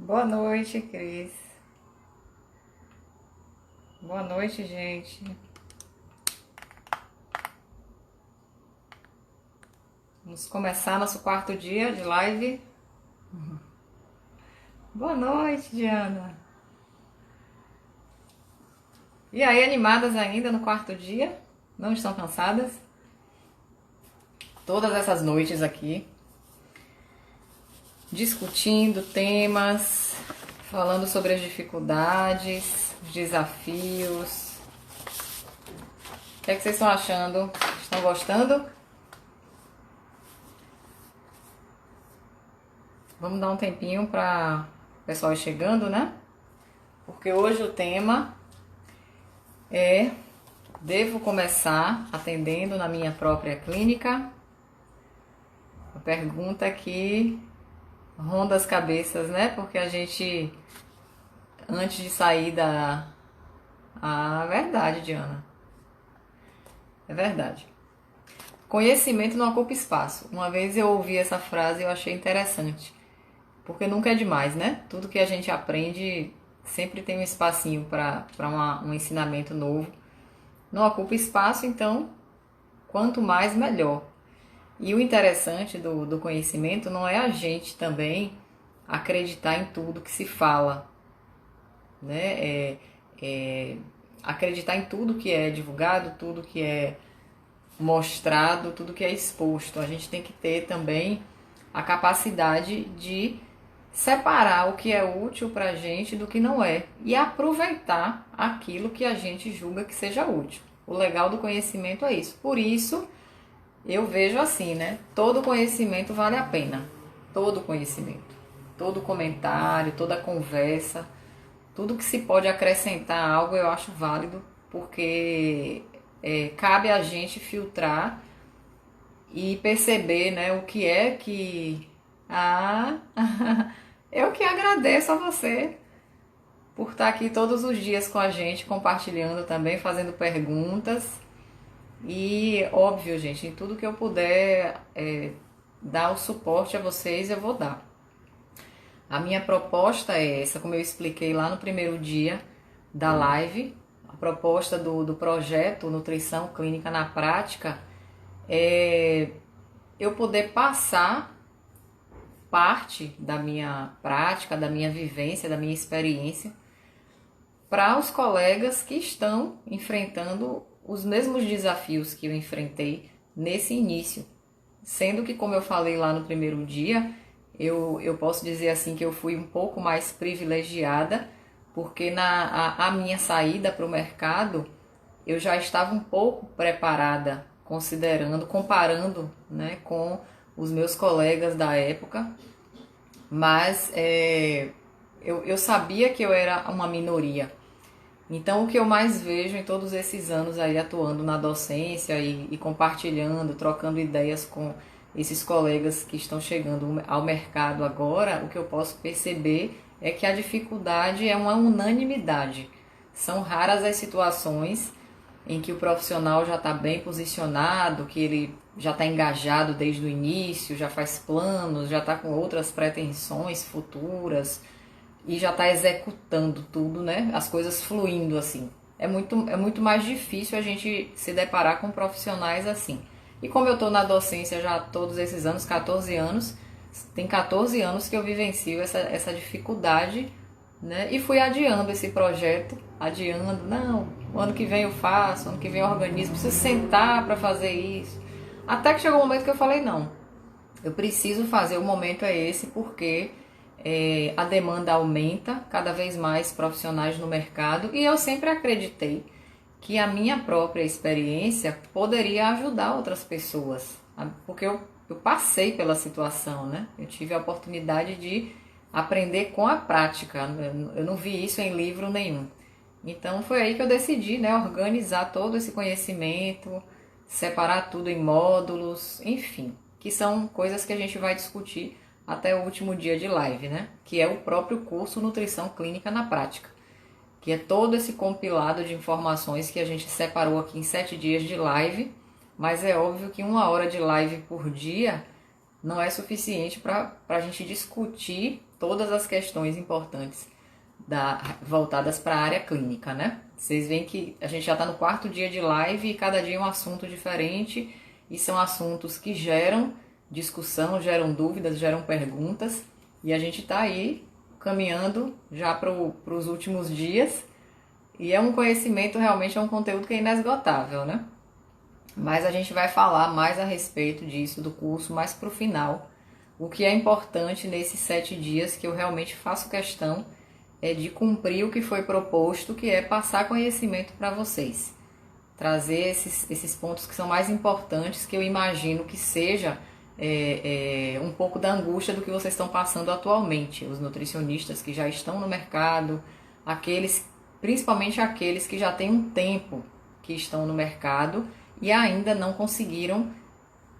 Boa noite, Cris. Boa noite, gente. Vamos começar nosso quarto dia de live. Boa noite, Diana. E aí, animadas ainda no quarto dia? Não estão cansadas? Todas essas noites aqui, discutindo temas, falando sobre as dificuldades, os desafios. O que é que vocês estão achando? Estão gostando? Vamos dar um tempinho para o pessoal ir chegando, né? Porque hoje o tema é: devo começar atendendo na minha própria clínica? A pergunta que ronda as cabeças, né? Porque a gente, antes de sair da... Ah, verdade, Diana. É verdade. Conhecimento não ocupa espaço. Uma vez eu ouvi essa frase e eu achei interessante. Porque nunca é demais, né? Tudo que a gente aprende sempre tem um espacinho para um ensinamento novo. Não ocupa espaço, então, quanto mais, melhor. E o interessante do conhecimento não é a gente também acreditar em tudo que se fala, né? Acreditar em tudo que é divulgado, tudo que é mostrado, tudo que é exposto. A gente tem que ter também a capacidade de separar o que é útil para a gente do que não é e aproveitar aquilo que a gente julga que seja útil. O legal do conhecimento é isso. Por isso, eu vejo assim, né? Todo conhecimento vale a pena. Todo conhecimento. Todo comentário, toda conversa, tudo que se pode acrescentar algo eu acho válido, porque cabe a gente filtrar e perceber, né, o que é que... Ah, eu que agradeço a você por estar aqui todos os dias com a gente, compartilhando também, fazendo perguntas. E óbvio, gente, em tudo que eu puder dar o suporte a vocês, eu vou dar. A minha proposta é essa, como eu expliquei lá no primeiro dia da live. A proposta do projeto Nutrição Clínica na Prática é eu poder passar parte da minha prática, da minha vivência, da minha experiência para os colegas que estão enfrentando os mesmos desafios que eu enfrentei nesse início. Sendo que, como eu falei lá no primeiro dia, eu posso dizer assim que eu fui um pouco mais privilegiada, porque a minha saída para o mercado eu já estava um pouco preparada, considerando, comparando, né, com os meus colegas da época, mas eu sabia que eu era uma minoria. Então, o que eu mais vejo em todos esses anos aí atuando na docência e compartilhando, trocando ideias com esses colegas que estão chegando ao mercado agora, o que eu posso perceber é que a dificuldade é uma unanimidade. São raras as situações em que o profissional já está bem posicionado, que ele já está engajado desde o início, já faz planos, já está com outras pretensões futuras e já está executando tudo, né? As coisas fluindo assim. É muito mais difícil a gente se deparar com profissionais assim. E como eu estou na docência já todos esses anos, 14 anos, tem 14 anos que eu vivencio essa dificuldade, né? E fui adiando esse projeto, adiando, não, o ano que vem eu faço, ano que vem eu organizo, preciso sentar para fazer isso. Até que chegou um momento que eu falei, não, eu preciso fazer, o momento é esse, porque a demanda aumenta, cada vez mais profissionais no mercado, e eu sempre acreditei que a minha própria experiência poderia ajudar outras pessoas, porque eu passei pela situação, né? Eu tive a oportunidade de aprender com a prática, eu não vi isso em livro nenhum. Então foi aí que eu decidi, né, organizar todo esse conhecimento, separar tudo em módulos, enfim, que são coisas que a gente vai discutir até o último dia de live, né? Que é o próprio curso Nutrição Clínica na Prática, que é todo esse compilado de informações que a gente separou aqui em 7 dias de live, mas é óbvio que 1 hora de live por dia não é suficiente para a gente discutir todas as questões importantes voltadas para a área clínica, né? Vocês veem que a gente já está no 4º dia de live e cada dia é um assunto diferente, e são assuntos que geram discussão, geram dúvidas, geram perguntas, e a gente está aí caminhando já para os últimos dias, e é um conhecimento, realmente é um conteúdo que é inesgotável, né? Mas a gente vai falar mais a respeito disso, do curso, mais para o final. O que é importante nesses 7 dias, que eu realmente faço questão, é de cumprir o que foi proposto, que é passar conhecimento para vocês. Trazer esses pontos que são mais importantes, que eu imagino que seja um pouco da angústia do que vocês estão passando atualmente. Os nutricionistas que já estão no mercado, principalmente aqueles que já têm um tempo que estão no mercado e ainda não conseguiram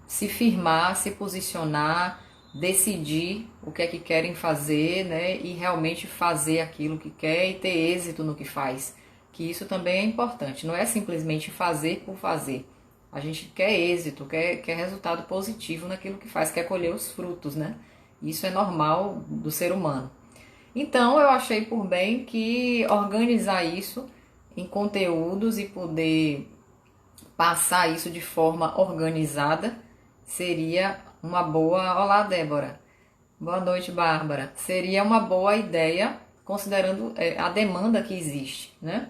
se firmar, se posicionar, decidir o que é que querem fazer, né? E realmente fazer aquilo que quer e ter êxito no que faz. Que isso também é importante. Não é simplesmente fazer por fazer. A gente quer êxito, quer resultado positivo naquilo que faz, quer colher os frutos, né? Isso é normal do ser humano. Então, eu achei por bem que organizar isso em conteúdos e poder passar isso de forma organizada seria uma boa... Olá, Débora. Boa noite, Bárbara. Seria uma boa ideia, considerando a demanda que existe, né?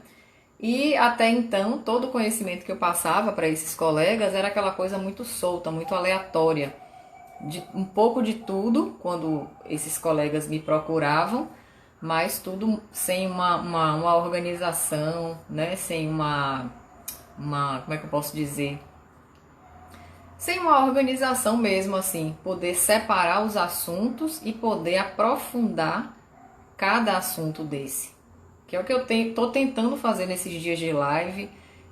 E até então, todo o conhecimento que eu passava para esses colegas era aquela coisa muito solta, muito aleatória. Um pouco de tudo, quando esses colegas me procuravam, mas tudo sem uma organização, né? Sem como é que eu posso dizer? Sem uma organização mesmo, assim, poder separar os assuntos e poder aprofundar cada assunto desse. Que é o que eu tô tentando fazer nesses dias de live,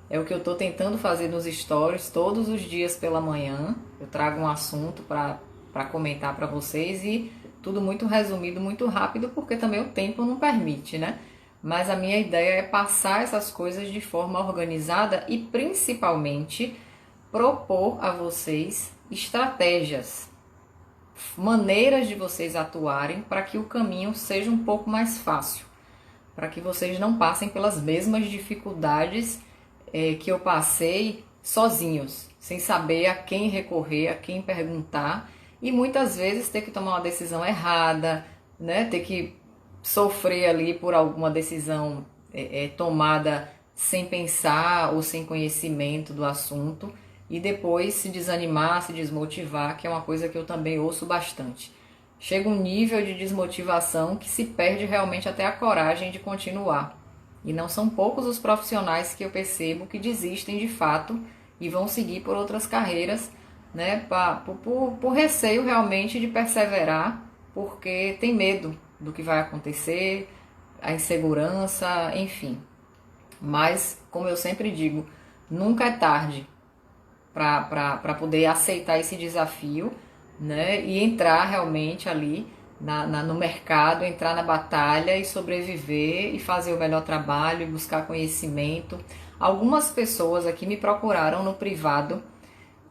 é o que eu tô tentando fazer nos stories todos os dias pela manhã. Eu trago um assunto para comentar para vocês e tudo muito resumido, muito rápido, porque também o tempo não permite, né? Mas a minha ideia é passar essas coisas de forma organizada e principalmente propor a vocês estratégias, maneiras de vocês atuarem para que o caminho seja um pouco mais fácil, para que vocês não passem pelas mesmas dificuldades que eu passei sozinhos, sem saber a quem recorrer, a quem perguntar, e muitas vezes ter que tomar uma decisão errada, né? Ter que sofrer ali por alguma decisão tomada sem pensar ou sem conhecimento do assunto, e depois se desanimar, se desmotivar, que é uma coisa que eu também ouço bastante. Chega um nível de desmotivação que se perde realmente até a coragem de continuar. E não são poucos os profissionais que eu percebo que desistem de fato e vão seguir por outras carreiras, né, por receio realmente de perseverar, porque tem medo do que vai acontecer, a insegurança, enfim. Mas, como eu sempre digo, nunca é tarde para poder aceitar esse desafio, né, e entrar realmente ali no mercado, entrar na batalha e sobreviver e fazer o melhor trabalho e buscar conhecimento. Algumas pessoas aqui me procuraram no privado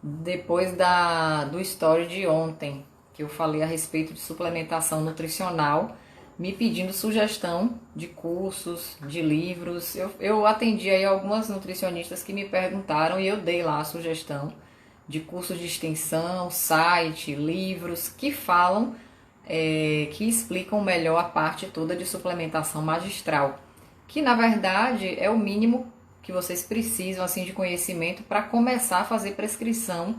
depois do story de ontem, que eu falei a respeito de suplementação nutricional, me pedindo sugestão de cursos, de livros. Eu atendi aí algumas nutricionistas que me perguntaram e eu dei lá a sugestão de cursos de extensão, site, livros que falam, que explicam melhor a parte toda de suplementação magistral, que na verdade é o mínimo que vocês precisam assim de conhecimento para começar a fazer prescrição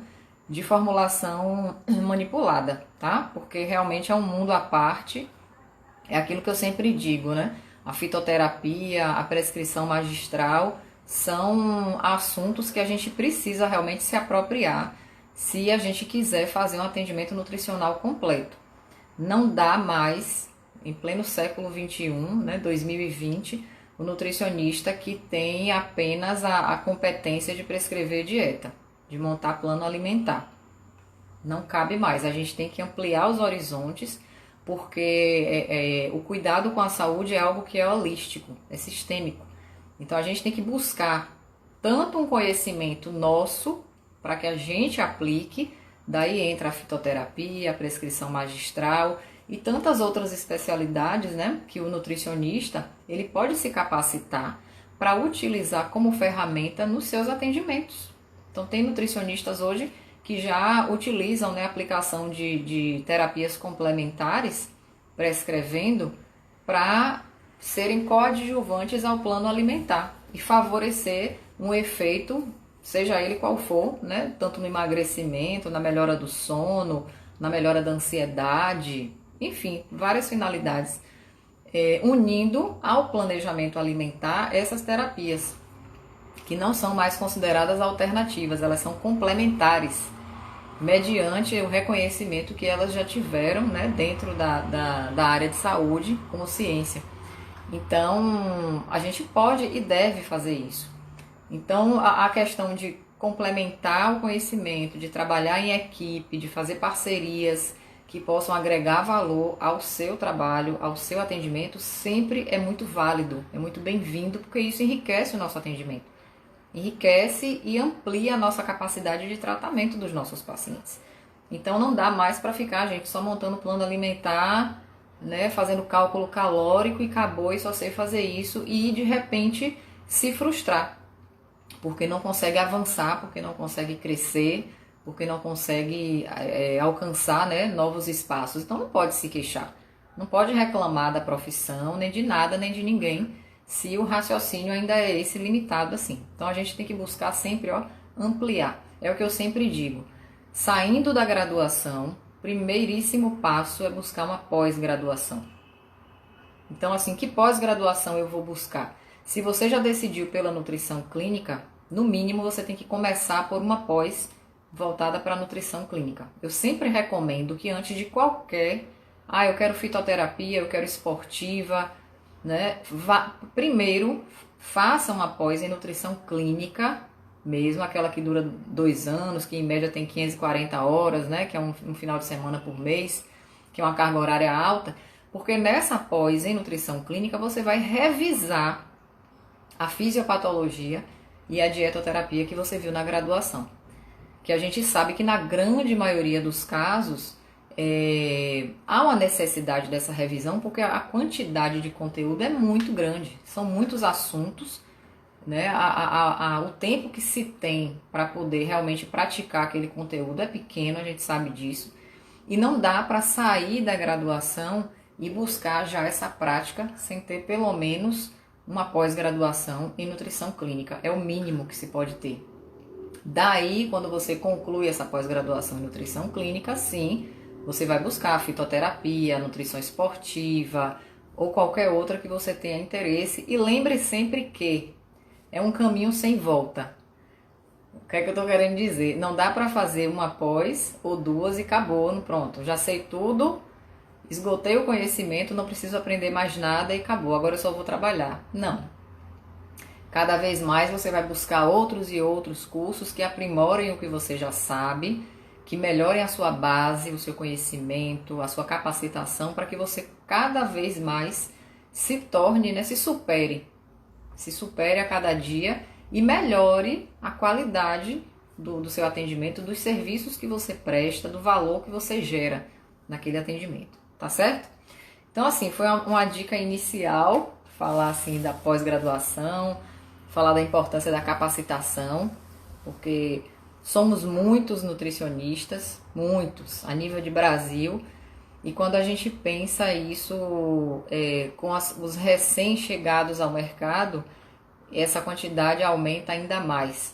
de formulação manipulada, tá? Porque realmente é um mundo à parte. É aquilo que eu sempre digo, né? A fitoterapia, a prescrição magistral são assuntos que a gente precisa realmente se apropriar se a gente quiser fazer um atendimento nutricional completo. Não dá mais, em pleno século XXI, né, 2020, o nutricionista que tem apenas a competência de prescrever dieta, de montar plano alimentar. Não cabe mais, a gente tem que ampliar os horizontes, porque o cuidado com a saúde é algo que é holístico, é sistêmico. Então a gente tem que buscar tanto um conhecimento nosso, para que a gente aplique, daí entra a fitoterapia, a prescrição magistral, e tantas outras especialidades, né, que o nutricionista ele pode se capacitar para utilizar como ferramenta nos seus atendimentos. Então tem nutricionistas hoje que já utilizam, né, a aplicação de terapias complementares, prescrevendo, para serem coadjuvantes ao plano alimentar e favorecer um efeito, seja ele qual for, né, tanto no emagrecimento, na melhora do sono, na melhora da ansiedade, enfim, várias finalidades, unindo ao planejamento alimentar essas terapias, que não são mais consideradas alternativas, elas são complementares, mediante o reconhecimento que elas já tiveram, né, dentro da área de saúde como ciência. Então, a gente pode e deve fazer isso. Então, a questão de complementar o conhecimento, de trabalhar em equipe, de fazer parcerias que possam agregar valor ao seu trabalho, ao seu atendimento, sempre é muito válido, é muito bem-vindo, porque isso enriquece o nosso atendimento. Enriquece e amplia a nossa capacidade de tratamento dos nossos pacientes. Então não dá mais para ficar, gente, só montando plano alimentar, né, fazendo cálculo calórico e acabou e só sei fazer isso e de repente se frustrar, porque não consegue avançar, porque não consegue crescer, porque não consegue alcançar, né, novos espaços. Então não pode se queixar, não pode reclamar da profissão, nem de nada, nem de ninguém, se o raciocínio ainda é esse limitado assim. Então a gente tem que buscar sempre, ampliar. É o que eu sempre digo. Saindo da graduação, primeiríssimo passo é buscar uma pós-graduação. Então assim, que pós-graduação eu vou buscar? Se você já decidiu pela nutrição clínica, no mínimo você tem que começar por uma pós voltada para a nutrição clínica. Eu sempre recomendo que antes de qualquer, eu quero fitoterapia, eu quero esportiva, né? Primeiro, faça uma pós em nutrição clínica, mesmo aquela que dura 2 anos, que em média tem 540 horas, né? Que é um final de semana por mês, que é uma carga horária alta, porque nessa pós em nutrição clínica você vai revisar a fisiopatologia e a dietoterapia que você viu na graduação. Que a gente sabe que na grande maioria dos casos há uma necessidade dessa revisão, porque a quantidade de conteúdo é muito grande, são muitos assuntos, né? O tempo que se tem para poder realmente praticar aquele conteúdo é pequeno, a gente sabe disso, e não dá para sair da graduação e buscar já essa prática sem ter pelo menos uma pós-graduação em nutrição clínica, é o mínimo que se pode ter. Daí, quando você conclui essa pós-graduação em nutrição clínica, sim, você vai buscar a fitoterapia, a nutrição esportiva ou qualquer outra que você tenha interesse. E lembre sempre que é um caminho sem volta. O que é que eu estou querendo dizer? Não dá para fazer uma pós ou 2 e acabou, pronto, já sei tudo, esgotei o conhecimento, não preciso aprender mais nada e acabou, agora eu só vou trabalhar. Não. Cada vez mais você vai buscar outros e outros cursos que aprimorem o que você já sabe, que melhorem a sua base, o seu conhecimento, a sua capacitação, para que você cada vez mais se torne, né, se supere a cada dia e melhore a qualidade do seu atendimento, dos serviços que você presta, do valor que você gera naquele atendimento, tá certo? Então assim, foi uma dica inicial, falar assim da pós-graduação, falar da importância da capacitação, porque somos muitos nutricionistas, muitos, a nível de Brasil, e quando a gente pensa isso com os recém-chegados ao mercado, essa quantidade aumenta ainda mais.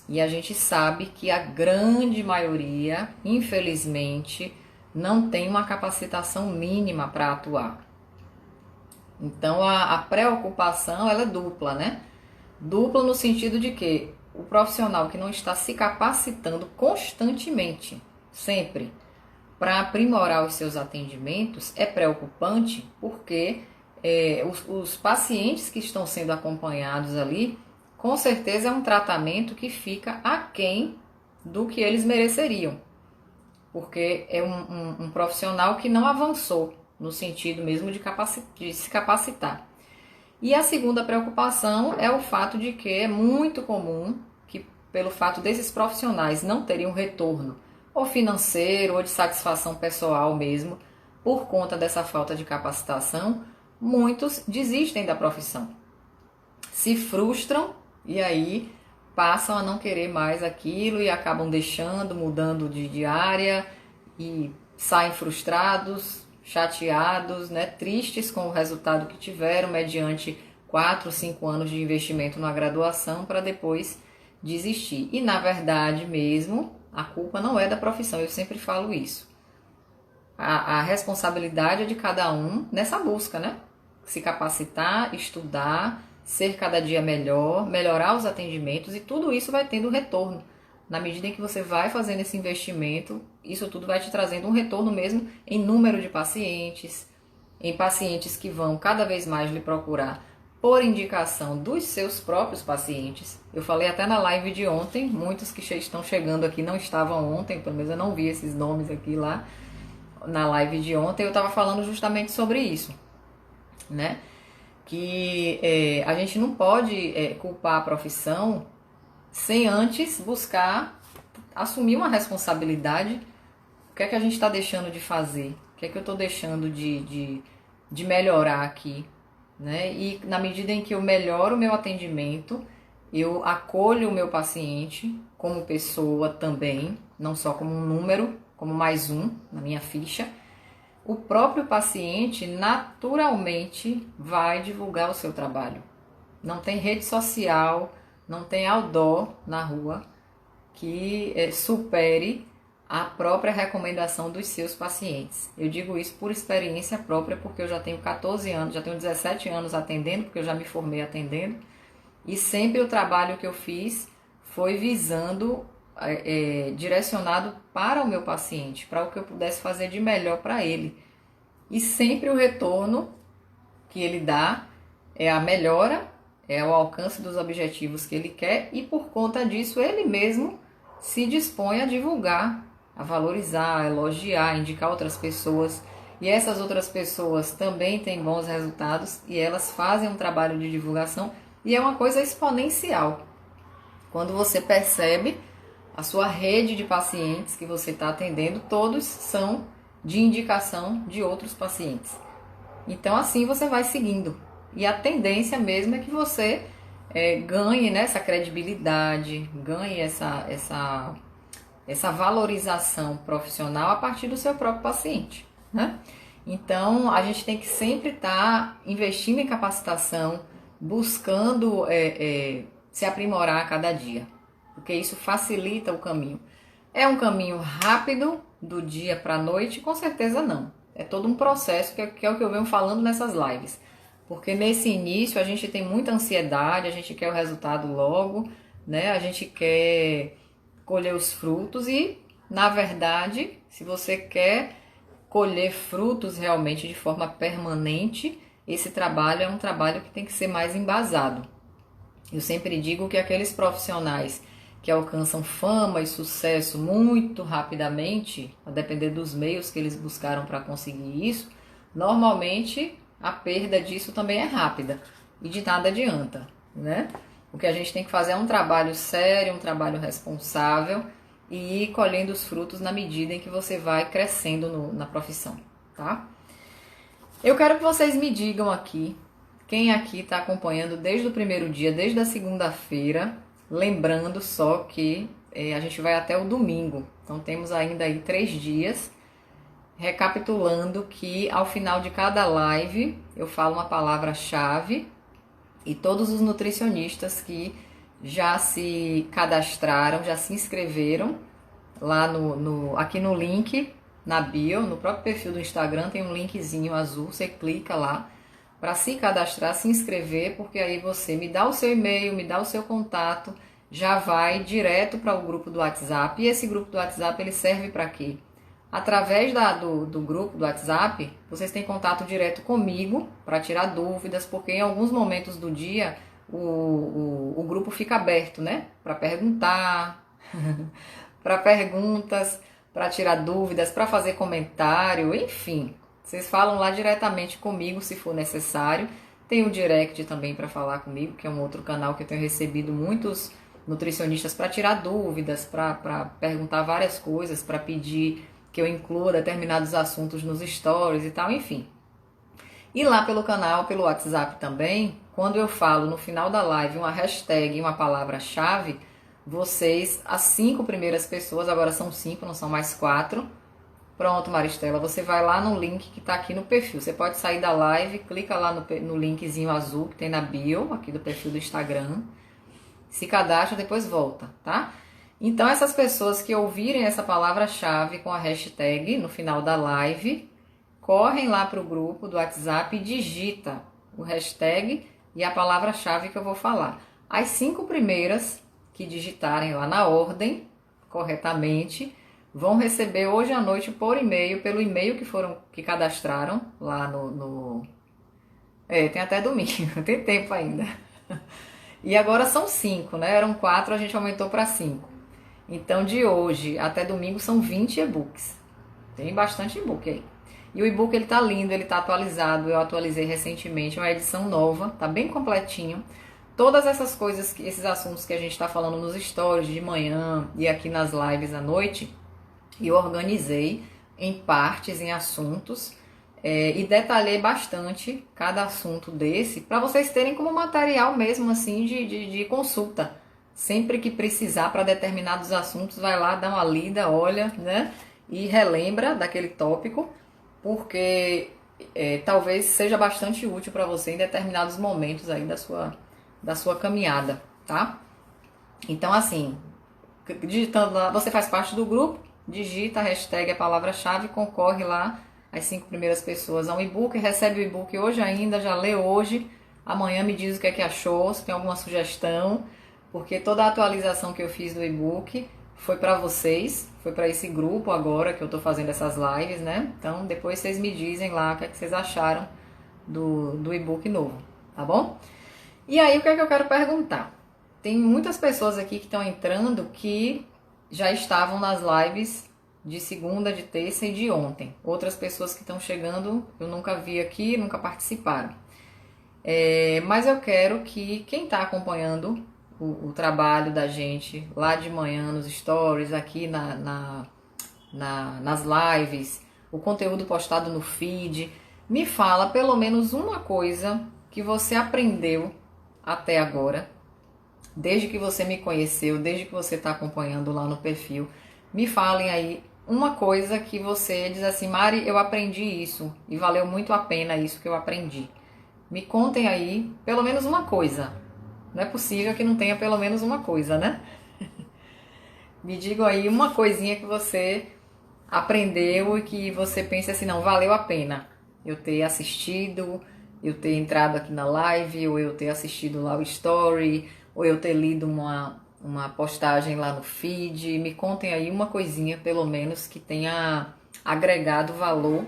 E a gente sabe que a grande maioria, infelizmente, não tem uma capacitação mínima para atuar. Então a preocupação ela é dupla, né? Dupla no sentido de que o profissional que não está se capacitando constantemente, sempre, para aprimorar os seus atendimentos, é preocupante porque os pacientes que estão sendo acompanhados ali, com certeza é um tratamento que fica aquém do que eles mereceriam, porque é um profissional que não avançou no sentido mesmo de se capacitar. E a segunda preocupação é o fato de que é muito comum que, pelo fato desses profissionais não terem um retorno, ou financeiro, ou de satisfação pessoal mesmo, por conta dessa falta de capacitação, muitos desistem da profissão, se frustram e aí passam a não querer mais aquilo e acabam deixando, mudando de área e saem frustrados, chateados, né, tristes com o resultado que tiveram mediante 4, 5 anos de investimento na graduação para depois desistir. E na verdade mesmo, a culpa não é da profissão, eu sempre falo isso. A responsabilidade é de cada um nessa busca, né? Se capacitar, estudar, ser cada dia melhor, melhorar os atendimentos e tudo isso vai tendo retorno. Na medida em que você vai fazendo esse investimento, isso tudo vai te trazendo um retorno mesmo em número de pacientes, em pacientes que vão cada vez mais lhe procurar por indicação dos seus próprios pacientes. Eu falei até na live de ontem, muitos que estão chegando aqui não estavam ontem, pelo menos eu não vi esses nomes aqui lá na live de ontem, eu estava falando justamente sobre isso, né? Que a gente não pode culpar a profissão sem antes buscar assumir uma responsabilidade. O que é que a gente está deixando de fazer? O que é que eu estou deixando de melhorar aqui? Né? E na medida em que eu melhoro o meu atendimento, eu acolho o meu paciente como pessoa também, não só como um número, como mais um na minha ficha, o próprio paciente naturalmente vai divulgar o seu trabalho. Não tem rede social, não tem outdoor na rua que supere a própria recomendação dos seus pacientes. Eu digo isso por experiência própria, porque eu já tenho 14 anos, já tenho 17 anos atendendo, porque eu já me formei atendendo, e sempre o trabalho que eu fiz foi visando, direcionado para o meu paciente, para o que eu pudesse fazer de melhor para ele. E sempre o retorno que ele dá é a melhora, é o alcance dos objetivos que ele quer, e por conta disso ele mesmo se dispõe a divulgar, a valorizar, a elogiar, a indicar outras pessoas. E essas outras pessoas também têm bons resultados e elas fazem um trabalho de divulgação e é uma coisa exponencial. Quando você percebe a sua rede de pacientes que você está atendendo, todos são de indicação de outros pacientes. Então assim você vai seguindo. E a tendência mesmo é que você ganhe, né, essa credibilidade, ganhe essa valorização profissional a partir do seu próprio paciente, né? Então, a gente tem que sempre estar investindo em capacitação, buscando se aprimorar a cada dia, porque isso facilita o caminho. É um caminho rápido, do dia para a noite? Com certeza não. É todo um processo que é o que eu venho falando nessas lives. Porque nesse início a gente tem muita ansiedade, a gente quer o resultado logo, né? A gente quer colher os frutos e, na verdade, se você quer colher frutos realmente de forma permanente, esse trabalho é um trabalho que tem que ser mais embasado. Eu sempre digo que aqueles profissionais que alcançam fama e sucesso muito rapidamente, a depender dos meios que eles buscaram para conseguir isso, normalmente a perda disso também é rápida e de nada adianta, né? O que a gente tem que fazer é um trabalho sério, um trabalho responsável e ir colhendo os frutos na medida em que você vai crescendo na profissão, tá? Eu quero que vocês me digam aqui, quem aqui está acompanhando desde o primeiro dia, desde a segunda-feira, lembrando só que a gente vai até o domingo, então temos ainda aí 3 dias, recapitulando que ao final de cada live eu falo uma palavra-chave e todos os nutricionistas que já se cadastraram, já se inscreveram lá aqui no link, na bio, no próprio perfil do Instagram tem um linkzinho azul, você clica lá para se cadastrar, se inscrever, porque aí você me dá o seu e-mail, me dá o seu contato, já vai direto para o grupo do WhatsApp. E esse grupo do WhatsApp ele serve para quê? Através do grupo do WhatsApp, vocês têm contato direto comigo para tirar dúvidas, porque em alguns momentos do dia o grupo fica aberto, né? Para perguntar, para perguntas, para tirar dúvidas, para fazer comentário, enfim. Vocês falam lá diretamente comigo se for necessário. Tem o direct também para falar comigo, que é um outro canal que eu tenho recebido muitos nutricionistas para tirar dúvidas, para perguntar várias coisas, para pedir que eu inclua determinados assuntos nos stories e tal, enfim. E lá pelo canal, pelo WhatsApp também, quando eu falo no final da live uma hashtag e uma palavra-chave, vocês, as 5 primeiras pessoas, agora são 5, não são mais 4. Pronto, Maristela, você vai lá no link que está aqui no perfil. Você pode sair da live, clica lá no linkzinho azul que tem na bio, aqui do perfil do Instagram. Se cadastra, depois volta, tá? Então, essas pessoas que ouvirem essa palavra-chave com a hashtag no final da live, correm lá para o grupo do WhatsApp e digita o hashtag e a palavra-chave que eu vou falar. As 5 primeiras que digitarem lá na ordem, corretamente, vão receber hoje à noite por e-mail, pelo e-mail que cadastraram lá tem até domingo, tem tempo ainda. E agora são 5, né? Eram 4, a gente aumentou para 5. Então, de hoje até domingo são 20 e-books. Tem bastante e-book aí. E o e-book ele tá lindo, ele tá atualizado, eu atualizei recentemente, uma edição nova, tá bem completinho. Todas essas coisas, esses assuntos que a gente tá falando nos stories de manhã e aqui nas lives à noite, eu organizei em partes, em assuntos, e detalhei bastante cada assunto desse, para vocês terem como material mesmo assim de consulta. Sempre que precisar para determinados assuntos, vai lá, dá uma lida, olha, né? E relembra daquele tópico, porque talvez seja bastante útil para você em determinados momentos aí da sua caminhada, tá? Então, assim, digitando lá, você faz parte do grupo, digita a hashtag, a palavra-chave, concorre lá as 5 primeiras pessoas a um e-book, recebe o e-book hoje ainda, já lê hoje, amanhã me diz o que é que achou, se tem alguma sugestão, porque toda a atualização que eu fiz do e-book foi para vocês, foi para esse grupo agora que eu tô fazendo essas lives, né? Então depois vocês me dizem lá o que é que vocês acharam do e-book novo, tá bom? E aí o que é que eu quero perguntar? Tem muitas pessoas aqui que estão entrando que já estavam nas lives de segunda, de terça e de ontem. Outras pessoas que estão chegando eu nunca vi aqui, nunca participaram. Mas eu quero que quem está acompanhando o trabalho da gente lá de manhã nos stories, aqui nas lives, o conteúdo postado no feed, me fala pelo menos uma coisa que você aprendeu até agora, desde que você me conheceu, desde que você está acompanhando lá no perfil. Me falem aí uma coisa que você diz assim, Mari, eu aprendi isso e valeu muito a pena isso que eu aprendi. Me contem aí pelo menos uma coisa. Não é possível que não tenha pelo menos uma coisa, né? Me digam aí uma coisinha que você aprendeu e que você pensa assim, não, valeu a pena eu ter assistido, eu ter entrado aqui na live, ou eu ter assistido lá o story, ou eu ter lido uma postagem lá no feed. Me contem aí uma coisinha, pelo menos, que tenha agregado valor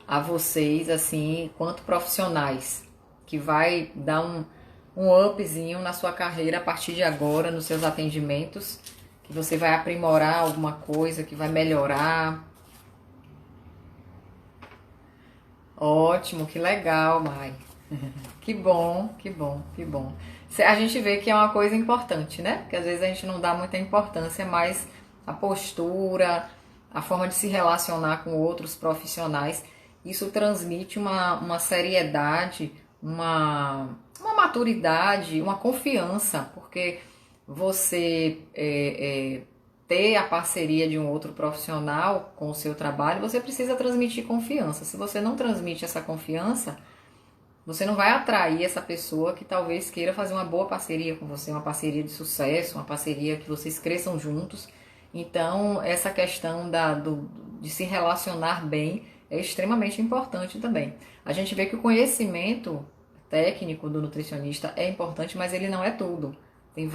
a vocês, assim, enquanto profissionais, que vai dar um upzinho na sua carreira a partir de agora, nos seus atendimentos, que você vai aprimorar alguma coisa, que vai melhorar. Ótimo, que legal, Mai. Que bom, que bom, que bom. A gente vê que é uma coisa importante, né? Porque às vezes a gente não dá muita importância, mas a postura, a forma de se relacionar com outros profissionais, isso transmite uma seriedade, uma maturidade, uma confiança, porque você ter a parceria de um outro profissional com o seu trabalho, você precisa transmitir confiança. Se você não transmite essa confiança, você não vai atrair essa pessoa que talvez queira fazer uma boa parceria com você, uma parceria de sucesso, uma parceria que vocês cresçam juntos. Então, essa questão de se relacionar bem é extremamente importante também. A gente vê que o conhecimento técnico do nutricionista é importante, mas ele não é tudo. Tem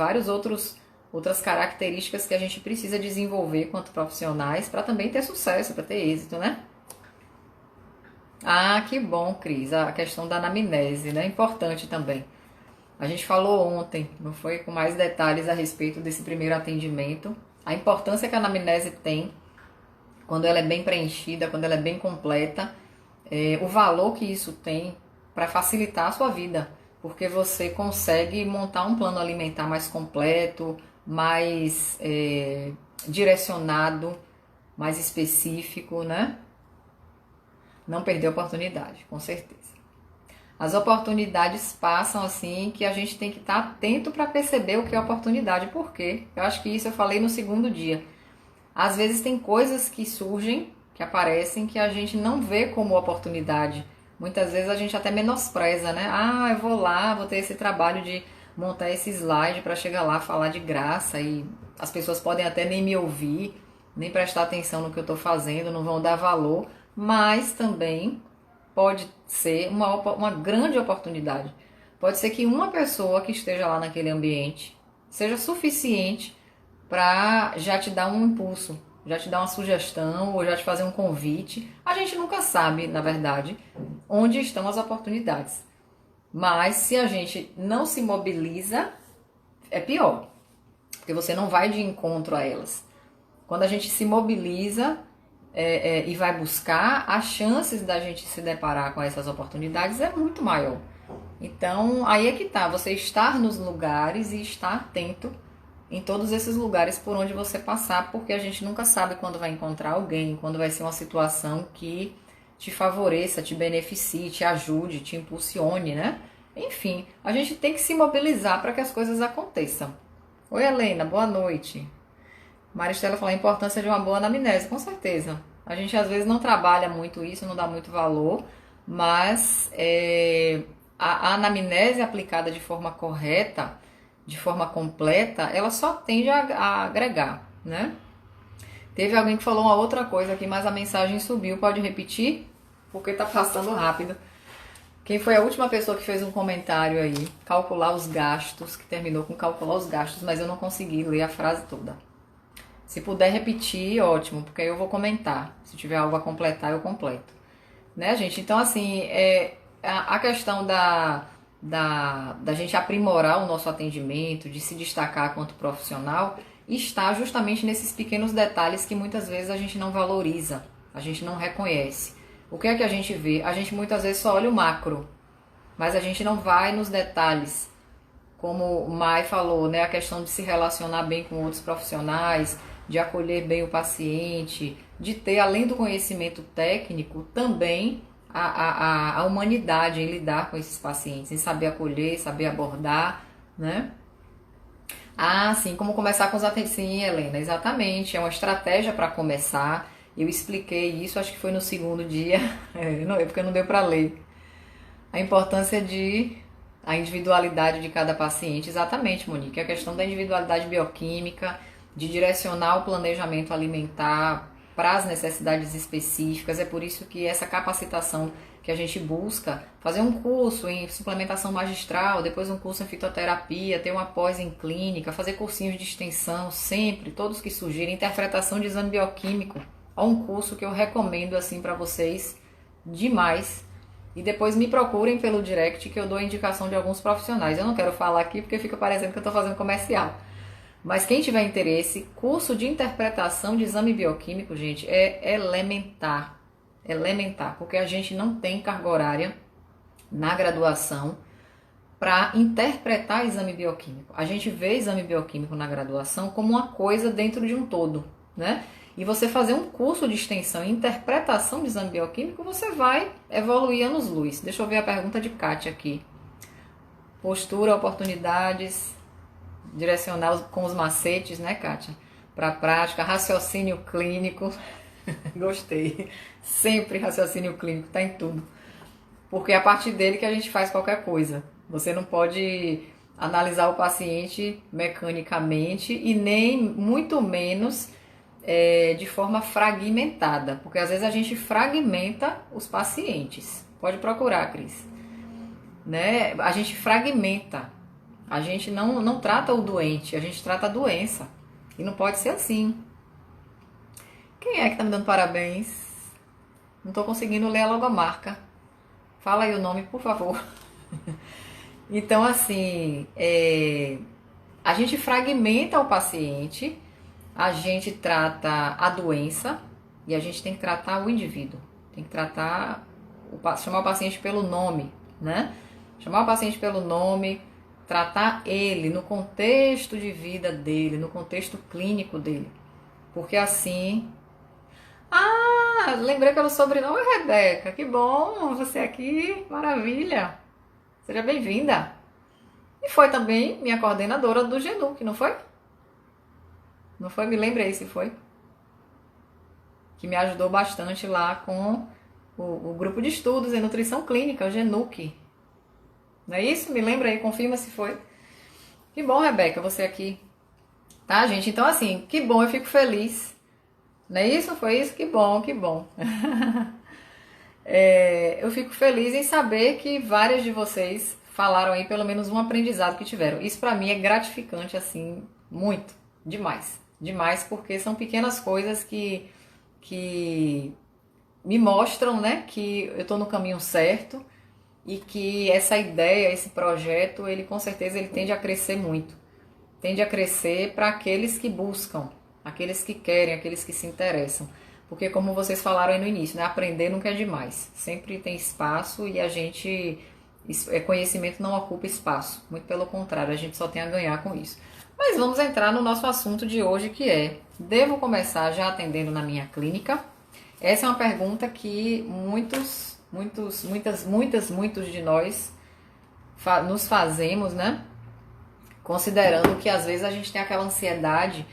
outras características que a gente precisa desenvolver quanto profissionais para também ter sucesso, para ter êxito, né? Ah, que bom, Cris. A questão da anamnese, né? Importante também. A gente falou ontem, não foi, com mais detalhes a respeito desse primeiro atendimento. A importância que a anamnese tem quando ela é bem preenchida, quando ela é bem completa, o valor que isso tem para facilitar a sua vida, porque você consegue montar um plano alimentar mais completo, mais direcionado, mais específico, né? Não perder a oportunidade, com certeza. As oportunidades passam assim que a gente tem que estar atento para perceber o que é oportunidade. Por quê? Eu acho que isso eu falei no segundo dia. Às vezes tem coisas que surgem, que aparecem, que a gente não vê como oportunidade. Muitas vezes a gente até menospreza, né? Ah, eu vou lá, vou ter esse trabalho de montar esse slide para chegar lá falar de graça e as pessoas podem até nem me ouvir, nem prestar atenção no que eu estou fazendo, não vão dar valor, mas também pode ser uma grande oportunidade. Pode ser que uma pessoa que esteja lá naquele ambiente seja suficiente para já te dar um impulso, já te dar uma sugestão ou já te fazer um convite. A gente nunca sabe, na verdade, onde estão as oportunidades. Mas se a gente não se mobiliza, é pior, porque você não vai de encontro a elas. Quando a gente se mobiliza e vai buscar, as chances da gente se deparar com essas oportunidades é muito maior. Então, aí é que tá, você estar nos lugares e estar atento em todos esses lugares por onde você passar, porque a gente nunca sabe quando vai encontrar alguém, quando vai ser uma situação que te favoreça, te beneficie, te ajude, te impulsione, né? Enfim, a gente tem que se mobilizar para que as coisas aconteçam. Oi, Helena, boa noite. Maristela falou a importância de uma boa anamnese, com certeza. A gente às vezes não trabalha muito isso, não dá muito valor, mas a anamnese aplicada de forma correta, de forma completa, ela só tende a agregar, né? Teve alguém que falou uma outra coisa aqui, mas a mensagem subiu. Pode repetir? Porque tá passando rápido. Quem foi a última pessoa que fez um comentário aí? Calcular os gastos, que terminou com calcular os gastos, mas eu não consegui ler a frase toda. Se puder repetir, ótimo, porque aí eu vou comentar. Se tiver algo a completar, eu completo. Né, gente? Então, assim, a questão da gente aprimorar o nosso atendimento, de se destacar quanto profissional, está justamente nesses pequenos detalhes que muitas vezes a gente não valoriza, a gente não reconhece. O que é que a gente vê? A gente muitas vezes só olha o macro, mas a gente não vai nos detalhes. Como o Mai falou, né, a questão de se relacionar bem com outros profissionais, de acolher bem o paciente, de ter, além do conhecimento técnico, também a humanidade em lidar com esses pacientes, em saber acolher, saber abordar, né? Ah, sim, como começar com os atendimentos. Sim, Helena, exatamente, é uma estratégia para começar. Eu expliquei isso, acho que foi no segundo dia, porque não deu para ler. A importância a individualidade de cada paciente, exatamente, Monique, a questão da individualidade bioquímica, de direcionar o planejamento alimentar para as necessidades específicas. É por isso que essa capacitação que a gente busca, fazer um curso em suplementação magistral, depois um curso em fitoterapia, ter uma pós em clínica, fazer cursinhos de extensão, sempre, todos que surgirem, interpretação de exame bioquímico, é um curso que eu recomendo assim para vocês demais. E depois me procurem pelo direct que eu dou a indicação de alguns profissionais. Eu não quero falar aqui porque fica parecendo que eu estou fazendo comercial. Mas quem tiver interesse, curso de interpretação de exame bioquímico, gente, é elementar. Elementar, porque a gente não tem carga horária na graduação para interpretar exame bioquímico. A gente vê exame bioquímico na graduação como uma coisa dentro de um todo, né? E você fazer um curso de extensão em interpretação de exame bioquímico, você vai evoluir anos-luz. Deixa eu ver a pergunta de Kátia aqui. Postura, oportunidades, direcionar com os macetes, né, Kátia? Para a prática, raciocínio clínico. Gostei. Sempre raciocínio clínico, tá em tudo. Porque é a partir dele que a gente faz qualquer coisa. Você não pode analisar o paciente mecanicamente e nem muito menos de forma fragmentada, porque às vezes a gente fragmenta os pacientes. Pode procurar, Cris. Né? A gente fragmenta. A gente não trata o doente, a gente trata a doença. E não pode ser assim. Quem é que tá me dando parabéns? Não tô conseguindo ler a logomarca. Fala aí o nome, por favor. Então, assim, a gente fragmenta o paciente, a gente trata a doença e a gente tem que tratar o indivíduo. Tem que tratar, chamar o paciente pelo nome, né? Chamar o paciente pelo nome, tratar ele no contexto de vida dele, no contexto clínico dele. Porque assim, Ah, lembrei pelo sobrenome, Rebeca. Que bom, você aqui, maravilha. Seja bem-vinda. E foi também minha coordenadora do GENUC, não foi? Não foi? Me lembrei se foi. Que me ajudou bastante lá com o grupo de estudos em nutrição clínica, o GENUC. Não é isso? Me lembra aí, confirma se foi. Que bom, Rebeca, você aqui. Tá, gente? Então, assim, que bom, eu fico feliz. Não é isso? Foi isso? Que bom, que bom. Eu fico feliz em saber que várias de vocês falaram aí pelo menos um aprendizado que tiveram. Isso pra mim é gratificante, assim, muito, demais. Demais, porque são pequenas coisas que me mostram, né, que eu tô no caminho certo e que essa ideia, esse projeto, ele com certeza ele tende a crescer muito. Tende a crescer para aqueles que buscam, aqueles que querem, aqueles que se interessam. Porque como vocês falaram aí no início, né, aprender nunca é demais. Sempre tem espaço e a gente conhecimento não ocupa espaço. Muito pelo contrário, a gente só tem a ganhar com isso. Mas vamos entrar no nosso assunto de hoje, que é: devo começar já atendendo na minha clínica? Essa é uma pergunta que muitos de nós nos fazemos, né? Considerando que às vezes a gente tem aquela ansiedade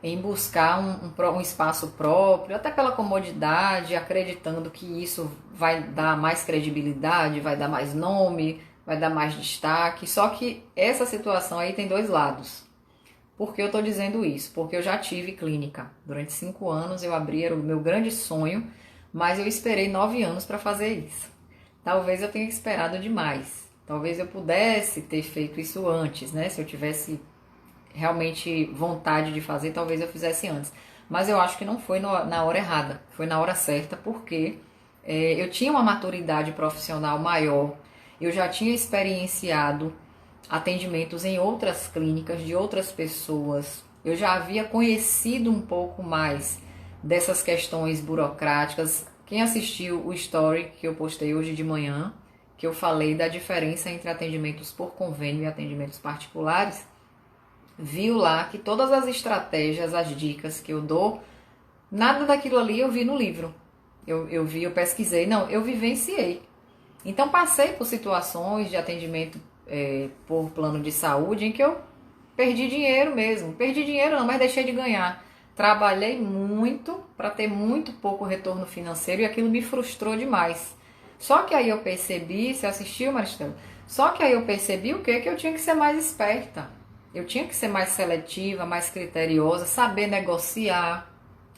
em buscar um espaço próprio, até pela comodidade, acreditando que isso vai dar mais credibilidade, vai dar mais nome, vai dar mais destaque. Só que essa situação aí tem dois lados. Por que eu estou dizendo isso? Porque eu já tive clínica. Durante 5 anos eu abri, era o meu grande sonho, mas eu esperei 9 anos para fazer isso. Talvez eu tenha esperado demais. Talvez eu pudesse ter feito isso antes, né? Se eu tivesse realmente vontade de fazer, talvez eu fizesse antes. Mas eu acho que não foi na hora errada, foi na hora certa, porque eu tinha uma maturidade profissional maior, eu já tinha experienciado atendimentos em outras clínicas de outras pessoas, eu já havia conhecido um pouco mais dessas questões burocráticas. Quem assistiu o story que eu postei hoje de manhã, que eu falei da diferença entre atendimentos por convênio e atendimentos particulares, viu lá que todas as estratégias, as dicas que eu dou, nada daquilo ali eu vi no livro. Eu pesquisei, não, eu vivenciei. Então passei por situações de atendimento por plano de saúde em que eu perdi dinheiro mesmo. Perdi dinheiro não, mas deixei de ganhar. Trabalhei muito para ter muito pouco retorno financeiro e aquilo me frustrou demais. Só que aí eu percebi, você assistiu, Maristela? Só que aí eu percebi o quê? Que eu tinha que ser mais esperta. Eu tinha que ser mais seletiva, mais criteriosa, saber negociar.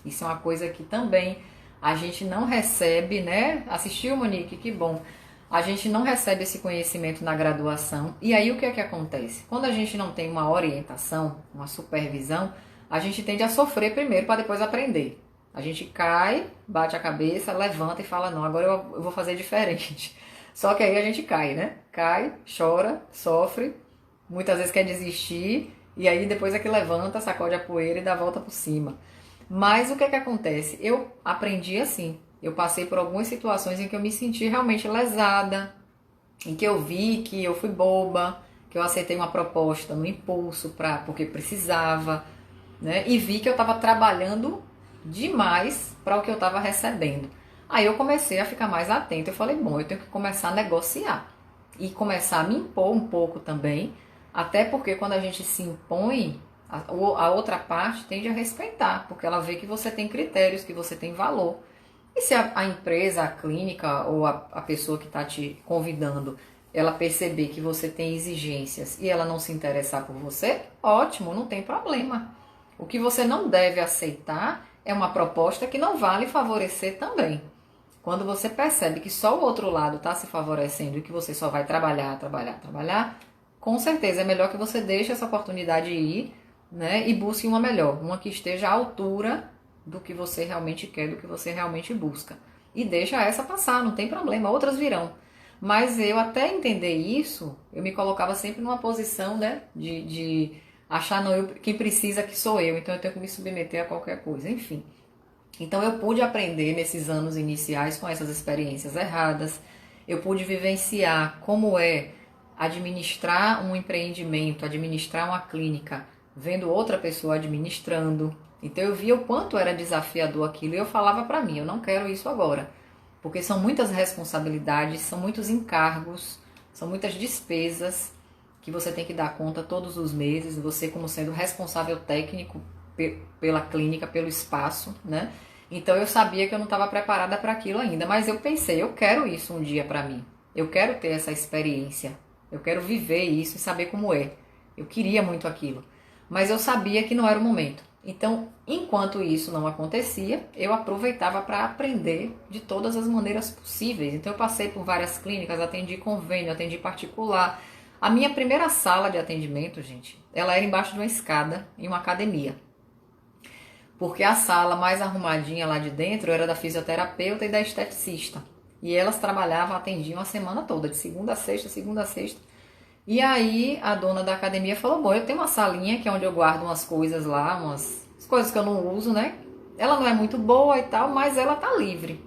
Isso é uma coisa que também a gente não recebe, né? Assistiu, Monique? Que bom. A gente não recebe esse conhecimento na graduação. E aí o que é que acontece? Quando a gente não tem uma orientação, uma supervisão, a gente tende a sofrer primeiro para depois aprender. A gente cai, bate a cabeça, levanta e fala, não, agora eu vou fazer diferente. Só que aí a gente cai, né? Cai, chora, sofre, muitas vezes quer desistir, e aí depois é que levanta, sacode a poeira e dá a volta por cima. Mas o que é que acontece? Eu aprendi assim. Eu passei por algumas situações em que eu me senti realmente lesada, em que eu vi que eu fui boba, que eu aceitei uma proposta no impulso porque precisava, né? E vi que eu estava trabalhando demais para o que eu estava recebendo. Aí eu comecei a ficar mais atenta. Eu falei, bom, eu tenho que começar a negociar e começar a me impor um pouco também, até porque quando a gente se impõe, a outra parte tende a respeitar, porque ela vê que você tem critérios, que você tem valor. E se a empresa, a clínica ou a pessoa que está te convidando, ela perceber que você tem exigências e ela não se interessar por você, ótimo, não tem problema. O que você não deve aceitar é uma proposta que não vale favorecer também. Quando você percebe que só o outro lado está se favorecendo e que você só vai trabalhar, com certeza é melhor que você deixe essa oportunidade ir, né, e busque uma melhor, uma que esteja à altura do que você realmente quer, do que você realmente busca. E deixa essa passar, não tem problema, outras virão. Mas eu, até entender isso, eu me colocava sempre numa posição, né, de achar, não, quem precisa que sou eu, então eu tenho que me submeter a qualquer coisa, enfim. Então eu pude aprender nesses anos iniciais com essas experiências erradas, eu pude vivenciar como é administrar um empreendimento, administrar uma clínica, vendo outra pessoa administrando, Então eu via o quanto era desafiador aquilo e eu falava pra mim, eu não quero isso agora. Porque são muitas responsabilidades, são muitos encargos, são muitas despesas que você tem que dar conta todos os meses, você como sendo responsável técnico pela clínica, pelo espaço, né? Então eu sabia que eu não estava preparada para aquilo ainda, mas eu pensei, eu quero isso um dia para mim. Eu quero ter essa experiência. Eu quero viver isso e saber como é. Eu queria muito aquilo, mas eu sabia que não era o momento. Então, enquanto isso não acontecia, eu aproveitava para aprender de todas as maneiras possíveis. Então, eu passei por várias clínicas, atendi convênio, atendi particular. A minha primeira sala de atendimento, gente, ela era embaixo de uma escada em uma academia. Porque a sala mais arrumadinha lá de dentro era da fisioterapeuta e da esteticista. E elas trabalhavam, atendiam a semana toda, de segunda a sexta, segunda a sexta. E aí a dona da academia falou, bom, eu tenho uma salinha que é onde eu guardo umas coisas lá, umas coisas que eu não uso, né? Ela não é muito boa e tal, mas ela tá livre.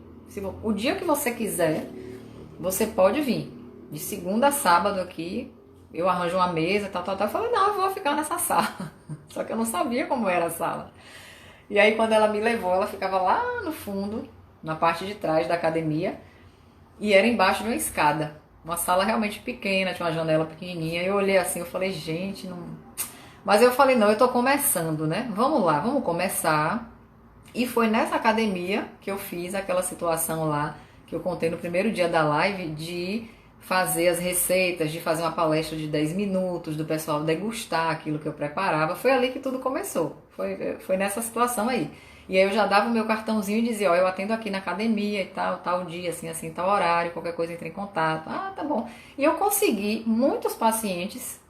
O dia que você quiser, você pode vir. De segunda a sábado aqui, eu arranjo uma mesa, tal, tal, tal. Eu falei, não, eu vou ficar nessa sala. Só que eu não sabia como era a sala. E aí quando ela me levou, ela ficava lá no fundo, na parte de trás da academia, e era embaixo de uma escada. Uma sala realmente pequena, tinha uma janela pequenininha. Eu olhei assim, eu falei, gente, não... Mas eu falei, não, eu tô começando, né? Vamos lá, vamos começar. E foi nessa academia que eu fiz aquela situação lá, que eu contei no primeiro dia da live, de fazer as receitas, de fazer uma palestra de 10 minutos, do pessoal degustar aquilo que eu preparava. Foi ali que tudo começou. Foi nessa situação aí. E aí eu já dava o meu cartãozinho e dizia, ó, eu atendo aqui na academia e tal, tal dia, assim, assim, tal horário, qualquer coisa entre em contato. Ah, tá bom. E eu consegui muitos pacientes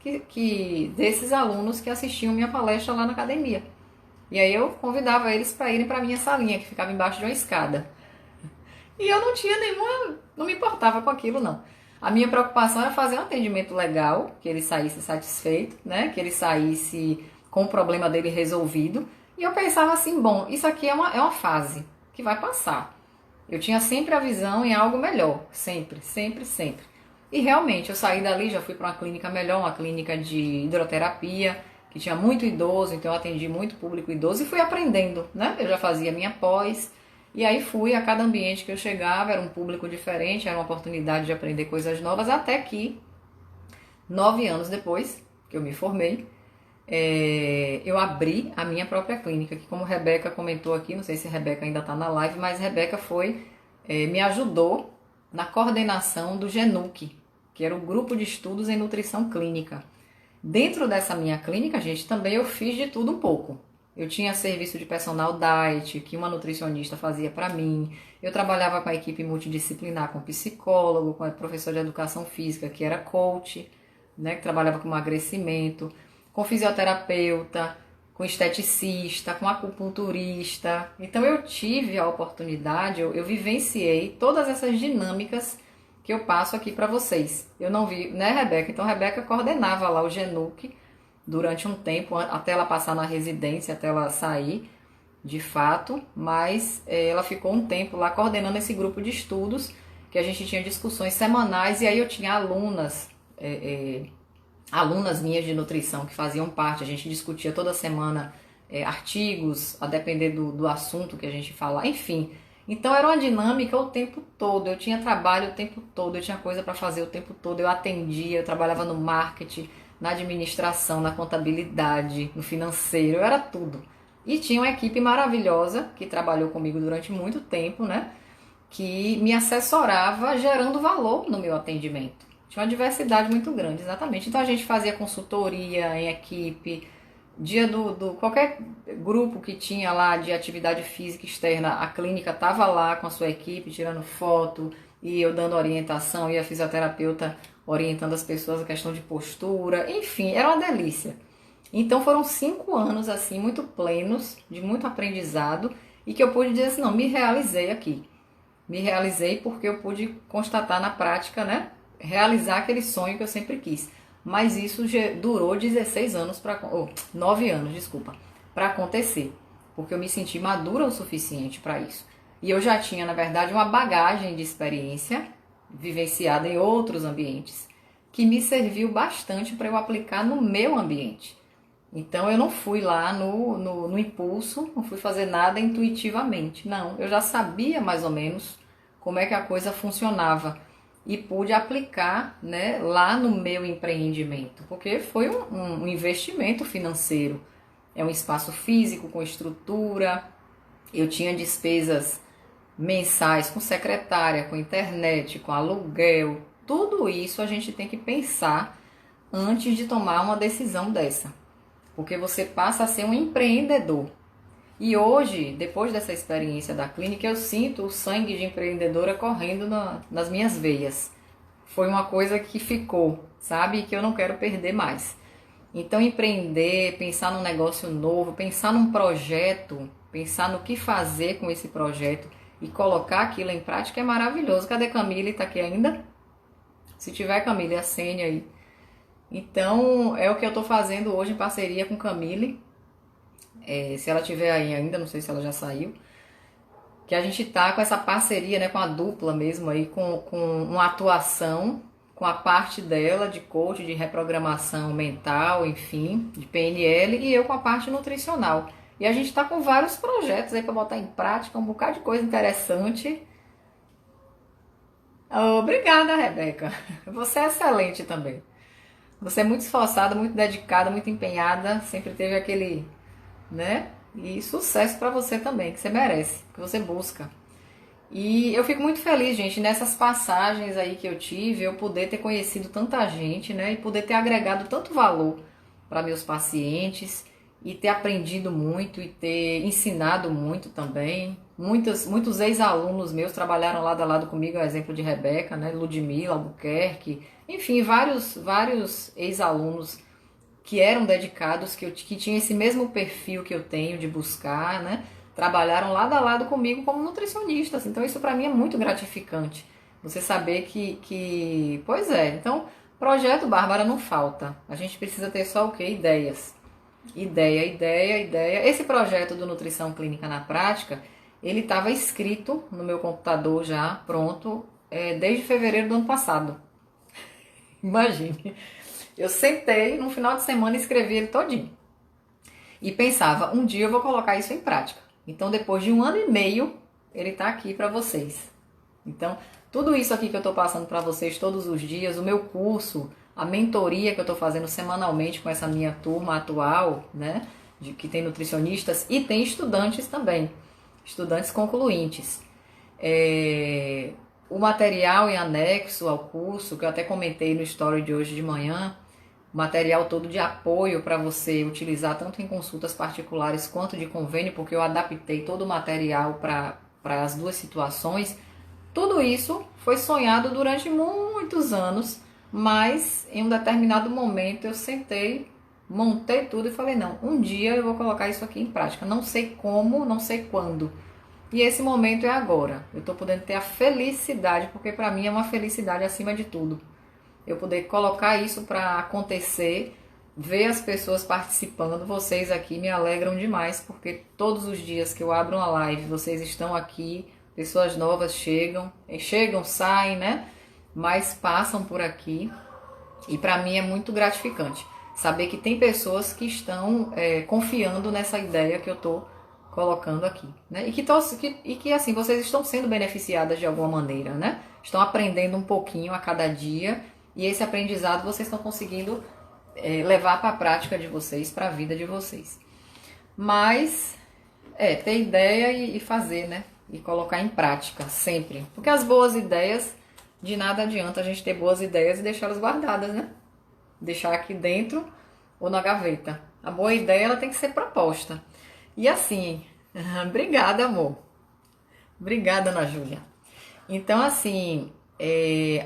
desses alunos que assistiam minha palestra lá na academia. E aí eu convidava eles para irem para minha salinha, que ficava embaixo de uma escada. E eu não tinha nenhuma, não me importava com aquilo, não. A minha preocupação era fazer um atendimento legal, que ele saísse satisfeito, né? Que ele saísse com o problema dele resolvido. E eu pensava assim, bom, isso aqui é uma fase que vai passar. Eu tinha sempre a visão em algo melhor, sempre, sempre, sempre. E realmente, eu saí dali, já fui para uma clínica melhor, uma clínica de hidroterapia, que tinha muito idoso, então eu atendi muito público idoso e fui aprendendo, né? Eu já fazia minha pós, e aí fui, a cada ambiente que eu chegava, era um público diferente, era uma oportunidade de aprender coisas novas, até que, 9 anos depois que eu me formei, eu abri a minha própria clínica, que como Rebeca comentou aqui, não sei se a Rebeca ainda está na live, mas Rebeca me ajudou na coordenação do GENUC, que era o Grupo de Estudos em Nutrição Clínica. Dentro dessa minha clínica, gente, também eu fiz de tudo um pouco. Eu tinha serviço de personal diet, que uma nutricionista fazia para mim. Eu trabalhava com a equipe multidisciplinar, com psicólogo, com a professora de educação física, que era coach, né, que trabalhava com emagrecimento, com fisioterapeuta, com esteticista, com acupunturista. Então eu tive a oportunidade, eu vivenciei todas essas dinâmicas que eu passo aqui para vocês. Eu não vi, né, Rebeca? Então, Rebeca coordenava lá o GENUC durante um tempo, até ela passar na residência, até ela sair, de fato, mas ela ficou um tempo lá coordenando esse grupo de estudos, que a gente tinha discussões semanais, e aí eu tinha alunas minhas de nutrição que faziam parte, a gente discutia toda semana artigos, a depender do assunto que a gente fala, enfim. Então era uma dinâmica o tempo todo, eu tinha trabalho o tempo todo, eu tinha coisa para fazer o tempo todo, eu atendia, eu trabalhava no marketing, na administração, na contabilidade, no financeiro, eu era tudo. E tinha uma equipe maravilhosa que trabalhou comigo durante muito tempo, né? Que me assessorava gerando valor no meu atendimento. Tinha uma diversidade muito grande, exatamente. Então a gente fazia consultoria em equipe, dia qualquer grupo que tinha lá de atividade física externa, a clínica estava lá com a sua equipe, tirando foto, e eu dando orientação, e a fisioterapeuta orientando as pessoas a questão de postura, enfim, era uma delícia. Então foram 5 anos assim, muito plenos, de muito aprendizado, e que eu pude dizer assim, não, me realizei aqui. Me realizei porque eu pude constatar na prática, né, realizar aquele sonho que eu sempre quis. Mas isso durou 16 anos, 9 anos, desculpa, para acontecer. Porque eu me senti madura o suficiente para isso. E eu já tinha, na verdade, uma bagagem de experiência vivenciada em outros ambientes, que me serviu bastante para eu aplicar no meu ambiente. Então eu não fui lá no impulso, não fui fazer nada intuitivamente. Não, eu já sabia mais ou menos como é que a coisa funcionava e pude aplicar, né, lá no meu empreendimento, porque foi um investimento financeiro. É um espaço físico com estrutura, eu tinha despesas mensais com secretária, com internet, com aluguel. Tudo isso a gente tem que pensar antes de tomar uma decisão dessa, porque você passa a ser um empreendedor. E hoje, depois dessa experiência da clínica, eu sinto o sangue de empreendedora correndo nas minhas veias. Foi uma coisa que ficou, sabe? E que eu não quero perder mais. Então, empreender, pensar num negócio novo, pensar num projeto, pensar no que fazer com esse projeto e colocar aquilo em prática é maravilhoso. Cadê Camille? Tá aqui ainda? Se tiver, Camille, acene aí. Então, é o que eu tô fazendo hoje em parceria com Camille. Se ela tiver aí ainda, não sei se ela já saiu. Que a gente tá com essa parceria, né, com a dupla mesmo aí, com uma atuação, com a parte dela de coach, de reprogramação mental, enfim, de PNL, e eu com a parte nutricional. E a gente tá com vários projetos aí para botar em prática, um bocado de coisa interessante. Obrigada, Rebeca. Você é excelente também. Você é muito esforçada, muito dedicada, muito empenhada, sempre teve aquele, né? E sucesso para você também, que você merece, que você busca. E eu fico muito feliz, gente, nessas passagens aí que eu tive, eu poder ter conhecido tanta gente, né? E poder ter agregado tanto valor para meus pacientes e ter aprendido muito e ter ensinado muito também. Muitos ex-alunos meus trabalharam lado a lado comigo, é exemplo de Rebeca, né? Ludmila, Albuquerque, enfim, vários ex-alunos que eram dedicados, que tinham esse mesmo perfil que eu tenho de buscar, né? Trabalharam lado a lado comigo como nutricionistas. Então isso para mim é muito gratificante. Você saber pois é. Então, projeto Bárbara não falta. A gente precisa ter só o quê? Ideias. Ideia. Esse projeto do Nutrição Clínica na Prática, ele estava escrito no meu computador já, pronto, desde fevereiro do ano passado. Imagine. Eu sentei no final de semana e escrevi ele todinho. E pensava, um dia eu vou colocar isso em prática. Então, depois de 1 ano e meio, ele está aqui para vocês. Então, tudo isso aqui que eu estou passando para vocês todos os dias, o meu curso, a mentoria que eu estou fazendo semanalmente com essa minha turma atual, né? Que tem nutricionistas e tem estudantes também, estudantes concluintes. O material em anexo ao curso, que eu até comentei no story de hoje de manhã, material todo de apoio para você utilizar tanto em consultas particulares quanto de convênio, porque eu adaptei todo o material para as duas situações. Tudo isso foi sonhado durante muitos anos, mas em um determinado momento eu sentei, montei tudo e falei, não, um dia eu vou colocar isso aqui em prática. Não sei como, não sei quando. E esse momento é agora. Eu estou podendo ter a felicidade, porque para mim é uma felicidade acima de tudo. Eu poder colocar isso para acontecer, ver as pessoas participando, vocês aqui me alegram demais, porque todos os dias que eu abro uma live, vocês estão aqui, pessoas novas chegam, saem, né? Mas passam por aqui e para mim é muito gratificante saber que tem pessoas que estão confiando nessa ideia que eu estou colocando aqui, né? E que assim, vocês estão sendo beneficiadas de alguma maneira, né? Estão aprendendo um pouquinho a cada dia. E esse aprendizado vocês estão conseguindo levar para a prática de vocês, para a vida de vocês. Mas, ter ideia e fazer, né? E colocar em prática, sempre. Porque as boas ideias, de nada adianta a gente ter boas ideias e deixá-las guardadas, né? Deixar aqui dentro ou na gaveta. A boa ideia, ela tem que ser proposta. E assim, obrigada, amor. Obrigada, Ana Júlia. Então, assim...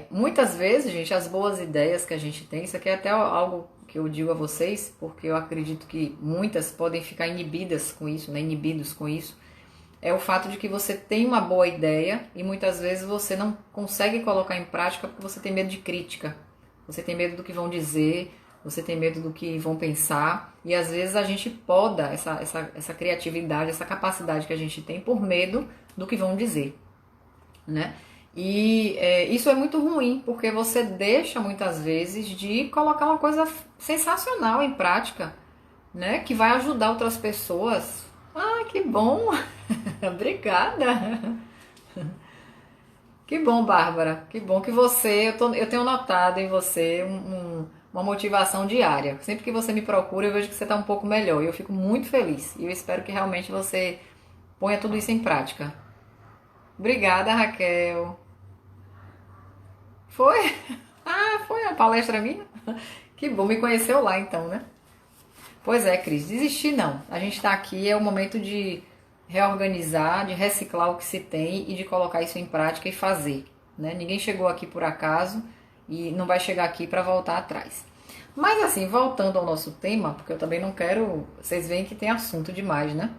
muitas vezes, gente, as boas ideias que a gente tem, isso aqui é até algo que eu digo a vocês, porque eu acredito que muitas podem ficar inibidas com isso, né? Inibidos com isso, é o fato de que você tem uma boa ideia e muitas vezes você não consegue colocar em prática porque você tem medo de crítica, você tem medo do que vão dizer, você tem medo do que vão pensar, e às vezes a gente poda essa criatividade, essa capacidade que a gente tem por medo do que vão dizer, né? E isso é muito ruim, porque você deixa muitas vezes de colocar uma coisa sensacional em prática, né? Que vai ajudar outras pessoas. Ah, que bom! Obrigada! Que bom, Bárbara. Que bom que você, eu tenho notado em você uma motivação diária. Sempre que você me procura, eu vejo que você está um pouco melhor. E eu fico muito feliz. E eu espero que realmente você ponha tudo isso em prática. Obrigada, Raquel. Foi? Ah, foi a palestra minha? Que bom, me conheceu lá então, né? Pois é, Cris, desistir não. A gente está aqui, é o momento de reorganizar, de reciclar o que se tem e de colocar isso em prática e fazer, né? Ninguém chegou aqui por acaso e não vai chegar aqui para voltar atrás. Mas assim, voltando ao nosso tema, porque eu também não quero, vocês veem que tem assunto demais, né?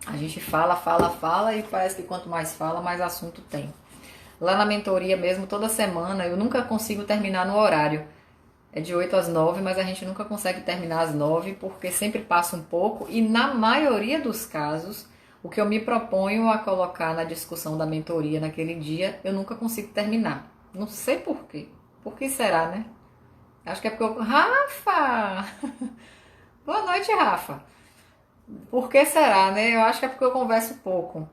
A gente fala, fala, fala e parece que quanto mais fala, mais assunto tem. Lá na mentoria mesmo, toda semana, eu nunca consigo terminar no horário. É de 8 às 9, mas a gente nunca consegue terminar às 9 porque sempre passa um pouco e na maioria dos casos, o que eu me proponho a colocar na discussão da mentoria naquele dia, eu nunca consigo terminar. Não sei por quê. Por que será, né? Acho que é porque eu... Rafa! Boa noite, Rafa. Por que será, né? Eu acho que é porque eu converso pouco.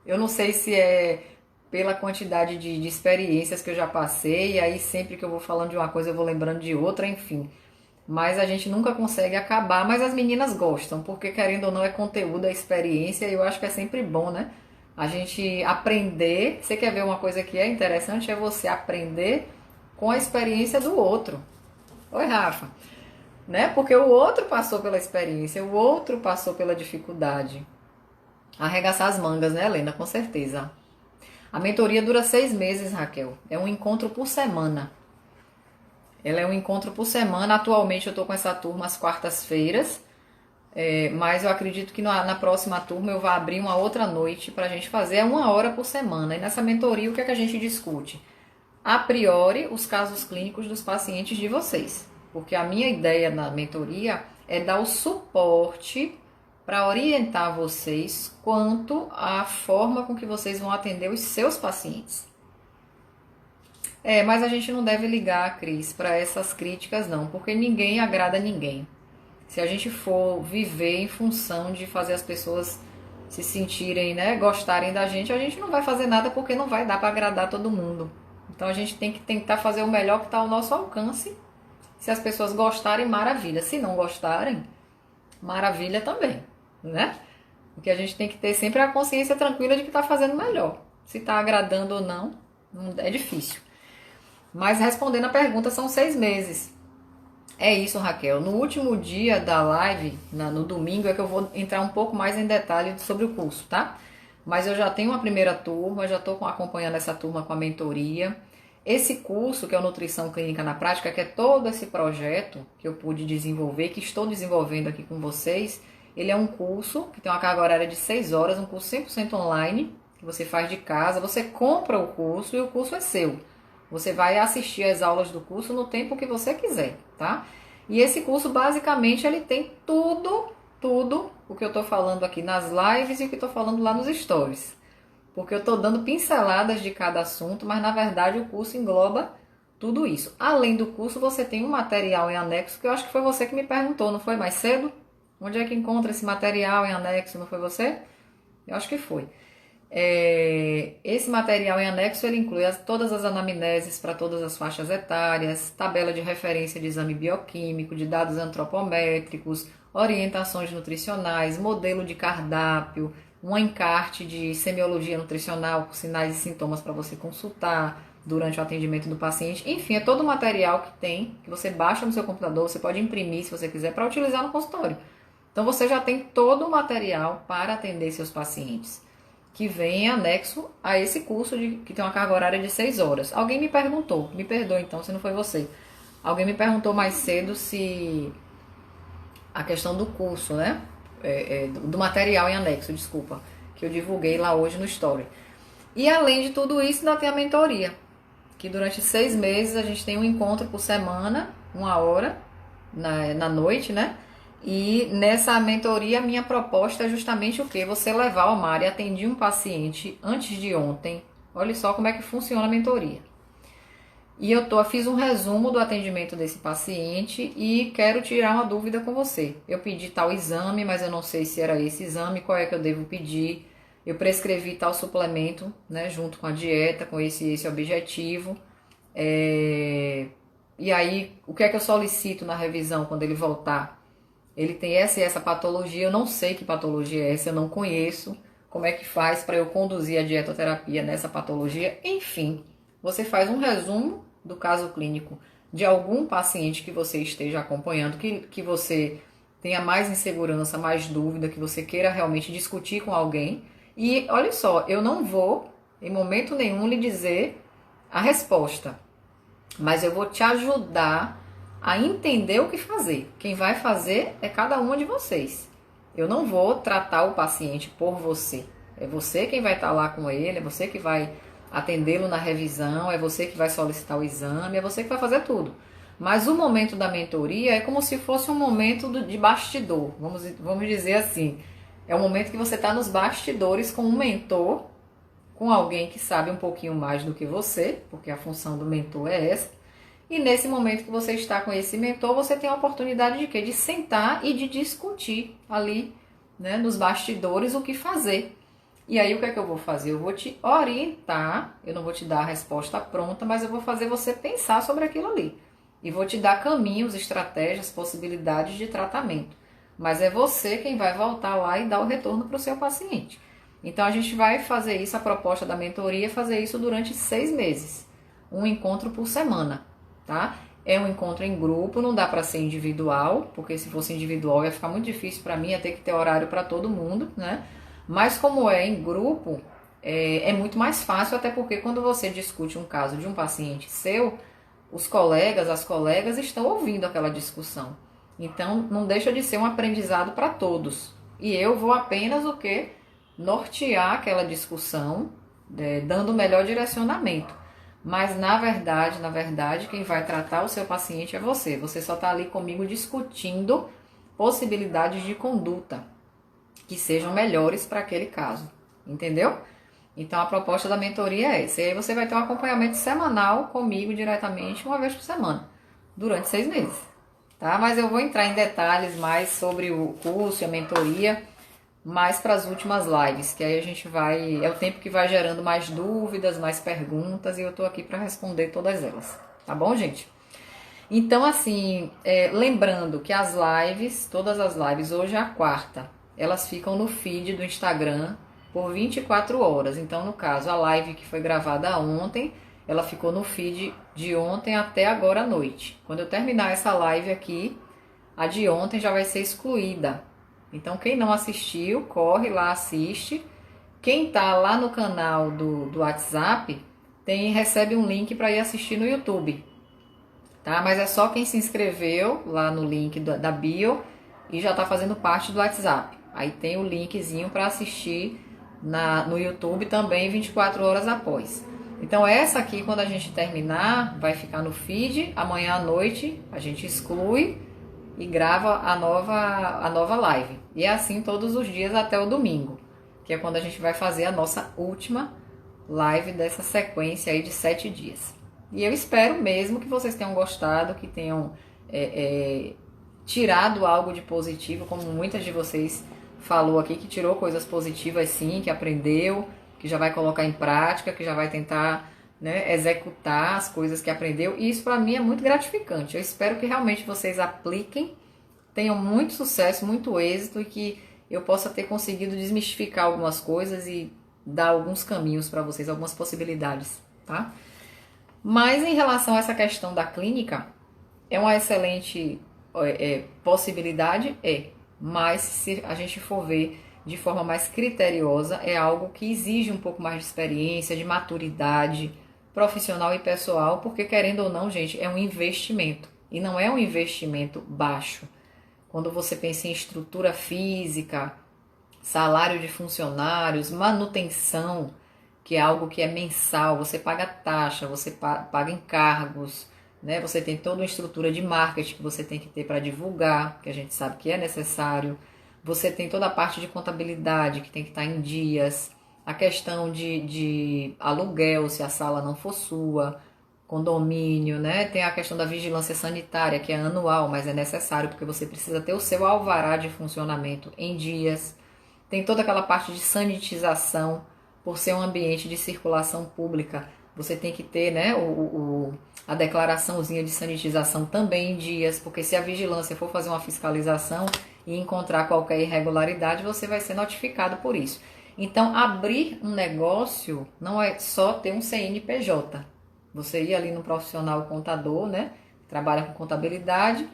Eu não sei se é pela quantidade de experiências que eu já passei, e aí sempre que eu vou falando de uma coisa eu vou lembrando de outra, enfim. Mas a gente nunca consegue acabar, mas as meninas gostam, porque querendo ou não é conteúdo, é experiência, e eu acho que é sempre bom, né? A gente aprender, você quer ver uma coisa que é interessante, é você aprender com a experiência do outro. Oi, Rafa. Né? Porque o outro passou pela experiência, o outro passou pela dificuldade. Arregaçar as mangas, né, Helena? Com certeza. A mentoria dura 6 meses, Raquel. É um encontro por semana. Ela é um encontro por semana. Atualmente eu estou com essa turma às quartas-feiras. Mas eu acredito que na próxima turma eu vou abrir uma outra noite para a gente fazer. É 1 hora por semana. E nessa mentoria o que é que a gente discute? A priori, os casos clínicos dos pacientes de vocês. Porque a minha ideia na mentoria é dar o suporte para orientar vocês quanto à forma com que vocês vão atender os seus pacientes. Mas a gente não deve ligar, Cris, para essas críticas não, porque ninguém agrada ninguém. Se a gente for viver em função de fazer as pessoas se sentirem, né, gostarem da gente, a gente não vai fazer nada porque não vai dar para agradar todo mundo. Então a gente tem que tentar fazer o melhor que está ao nosso alcance. Se as pessoas gostarem, maravilha. Se não gostarem, maravilha também, né? Porque a gente tem que ter sempre a consciência tranquila de que está fazendo melhor. Se está agradando ou não, é difícil. Mas respondendo a pergunta, são 6 meses. É isso, Raquel. No último dia da live, no domingo, é que eu vou entrar um pouco mais em detalhe sobre o curso, tá? Mas eu já tenho uma primeira turma, já estou acompanhando essa turma com a mentoria. Esse curso, que é o Nutrição Clínica na Prática, que é todo esse projeto que eu pude desenvolver, que estou desenvolvendo aqui com vocês, ele é um curso que tem uma carga horária de 6 horas, um curso 100% online, que você faz de casa, você compra o curso e o curso é seu. Você vai assistir às aulas do curso no tempo que você quiser, tá? E esse curso, basicamente, ele tem tudo o que eu estou falando aqui nas lives e o que eu estou falando lá nos stories. Porque eu estou dando pinceladas de cada assunto, mas na verdade o curso engloba tudo isso. Além do curso, você tem um material em anexo, que eu acho que foi você que me perguntou, não foi mais cedo? Onde é que encontra esse material em anexo, não foi você? Eu acho que foi. Esse material em anexo, ele inclui todas as anamneses para todas as faixas etárias, tabela de referência de exame bioquímico, de dados antropométricos, orientações nutricionais, modelo de cardápio, um encarte de semiologia nutricional com sinais e sintomas para você consultar durante o atendimento do paciente. Enfim, é todo o material que tem, que você baixa no seu computador, você pode imprimir se você quiser para utilizar no consultório. Então você já tem todo o material para atender seus pacientes, que vem em anexo a esse curso que tem uma carga horária de 6 horas. Alguém me perguntou, me perdoe então se não foi você, alguém me perguntou mais cedo se a questão do curso, né? Do material em anexo, desculpa, que eu divulguei lá hoje no Story. E além de tudo isso, ainda tem a mentoria, que durante 6 meses a gente tem um encontro por semana, 1 hora, na noite, né? E nessa mentoria, a minha proposta é justamente o quê? Você levar ao mar e atendi um paciente antes de ontem. Olha só como é que funciona a mentoria. E fiz um resumo do atendimento desse paciente e quero tirar uma dúvida com você. Eu pedi tal exame, mas eu não sei se era esse exame, qual é que eu devo pedir. Eu prescrevi tal suplemento, né, junto com a dieta, com esse objetivo. E aí, o que é que eu solicito na revisão quando ele voltar? Ele tem essa e essa patologia, eu não sei que patologia é essa, eu não conheço. Como é que faz para eu conduzir a dietoterapia nessa patologia? Enfim, você faz um resumo do caso clínico de algum paciente que você esteja acompanhando, que você tenha mais insegurança, mais dúvida, que você queira realmente discutir com alguém. E olha só, eu não vou, em momento nenhum, lhe dizer a resposta, mas eu vou te ajudar a entender o que fazer. Quem vai fazer é cada uma de vocês. Eu não vou tratar o paciente por você. É você quem vai estar lá com ele, é você que vai atendê-lo na revisão, é você que vai solicitar o exame, é você que vai fazer tudo. Mas o momento da mentoria é como se fosse um momento de bastidor, vamos dizer assim. É o momento que você está nos bastidores com um mentor, com alguém que sabe um pouquinho mais do que você, porque a função do mentor é essa. E nesse momento que você está com esse mentor, você tem a oportunidade de quê? De sentar e de discutir ali, né, nos bastidores o que fazer. E aí o que é que eu vou fazer? Eu vou te orientar, eu não vou te dar a resposta pronta, mas eu vou fazer você pensar sobre aquilo ali. E vou te dar caminhos, estratégias, possibilidades de tratamento. Mas é você quem vai voltar lá e dar o retorno para o seu paciente. Então a gente vai fazer isso, a proposta da mentoria é fazer isso durante 6 meses. Um encontro por semana, tá? É um encontro em grupo, não dá para ser individual, porque se fosse individual ia ficar muito difícil para mim, ia ter que ter horário para todo mundo, né? Mas como é em grupo, é muito mais fácil, até porque quando você discute um caso de um paciente seu, os colegas, as colegas estão ouvindo aquela discussão. Então não deixa de ser um aprendizado para todos. E eu vou apenas o quê? Nortear aquela discussão, dando o melhor direcionamento. Mas na verdade, quem vai tratar o seu paciente é você. Você só está ali comigo discutindo possibilidades de conduta que sejam melhores para aquele caso, entendeu? Então a proposta da mentoria é essa. E aí você vai ter um acompanhamento semanal comigo diretamente, uma vez por semana, durante 6 meses, tá? Mas eu vou entrar em detalhes mais sobre o curso e a mentoria mais para as últimas lives, que aí a gente vai, é o tempo que vai gerando mais dúvidas, mais perguntas, e eu tô aqui para responder todas elas, tá bom, gente? Então, assim, lembrando que as lives, todas as lives, hoje é a quarta, elas ficam no feed do Instagram por 24 horas. Então, no caso, a live que foi gravada ontem, ela ficou no feed de ontem até agora à noite. Quando eu terminar essa live aqui, a de ontem já vai ser excluída. Então, quem não assistiu, corre lá, assiste. Quem tá lá no canal do WhatsApp, recebe um link para ir assistir no YouTube, tá? Mas é só quem se inscreveu lá no link da bio e já tá fazendo parte do WhatsApp. Aí tem o linkzinho para assistir no YouTube também 24 horas após. Então essa aqui, quando a gente terminar, vai ficar no feed. Amanhã à noite a gente exclui e grava a nova live. E é assim todos os dias até o domingo, que é quando a gente vai fazer a nossa última live dessa sequência aí de 7 dias. E eu espero mesmo que vocês tenham gostado, que tenham tirado algo de positivo, como muitas de vocês falou aqui, que tirou coisas positivas sim, que aprendeu, que já vai colocar em prática, que já vai tentar, né, executar as coisas que aprendeu. E isso para mim é muito gratificante. Eu espero que realmente vocês apliquem, tenham muito sucesso, muito êxito e que eu possa ter conseguido desmistificar algumas coisas e dar alguns caminhos para vocês, algumas possibilidades, tá? Mas em relação a essa questão da clínica, é uma excelente possibilidade, mas se a gente for ver de forma mais criteriosa, é algo que exige um pouco mais de experiência, de maturidade profissional e pessoal, porque querendo ou não, gente, é um investimento. E não é um investimento baixo. Quando você pensa em estrutura física, salário de funcionários, manutenção, que é algo que é mensal, você paga taxa, você paga encargos, né? Você tem toda uma estrutura de marketing que você tem que ter para divulgar, que a gente sabe que é necessário. Você tem toda a parte de contabilidade que tem que estar em dias, a questão de aluguel, se a sala não for sua, condomínio, né? Tem a questão da vigilância sanitária, que é anual, mas é necessário porque você precisa ter o seu alvará de funcionamento em dias. Tem toda aquela parte de sanitização, por ser um ambiente de circulação pública. Você tem que ter, né, a declaraçãozinha de sanitização também em dias, porque se a vigilância for fazer uma fiscalização e encontrar qualquer irregularidade, você vai ser notificado por isso. Então, abrir um negócio não é só ter um CNPJ. Você ir ali no profissional contador, né, trabalha com contabilidade,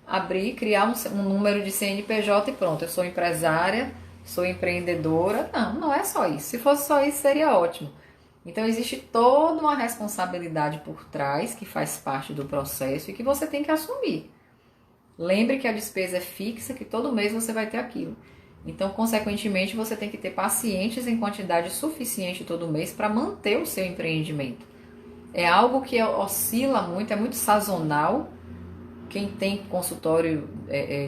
abrir, criar um número de CNPJ e pronto, eu sou empresária, sou empreendedora. Não, não é só isso. Se fosse só isso, seria ótimo. Então, existe toda uma responsabilidade por trás, que faz parte do processo e que você tem que assumir. Lembre que a despesa é fixa, que todo mês você vai ter aquilo. Então, consequentemente, você tem que ter pacientes em quantidade suficiente todo mês para manter o seu empreendimento. É algo que oscila muito, é muito sazonal. Quem tem consultório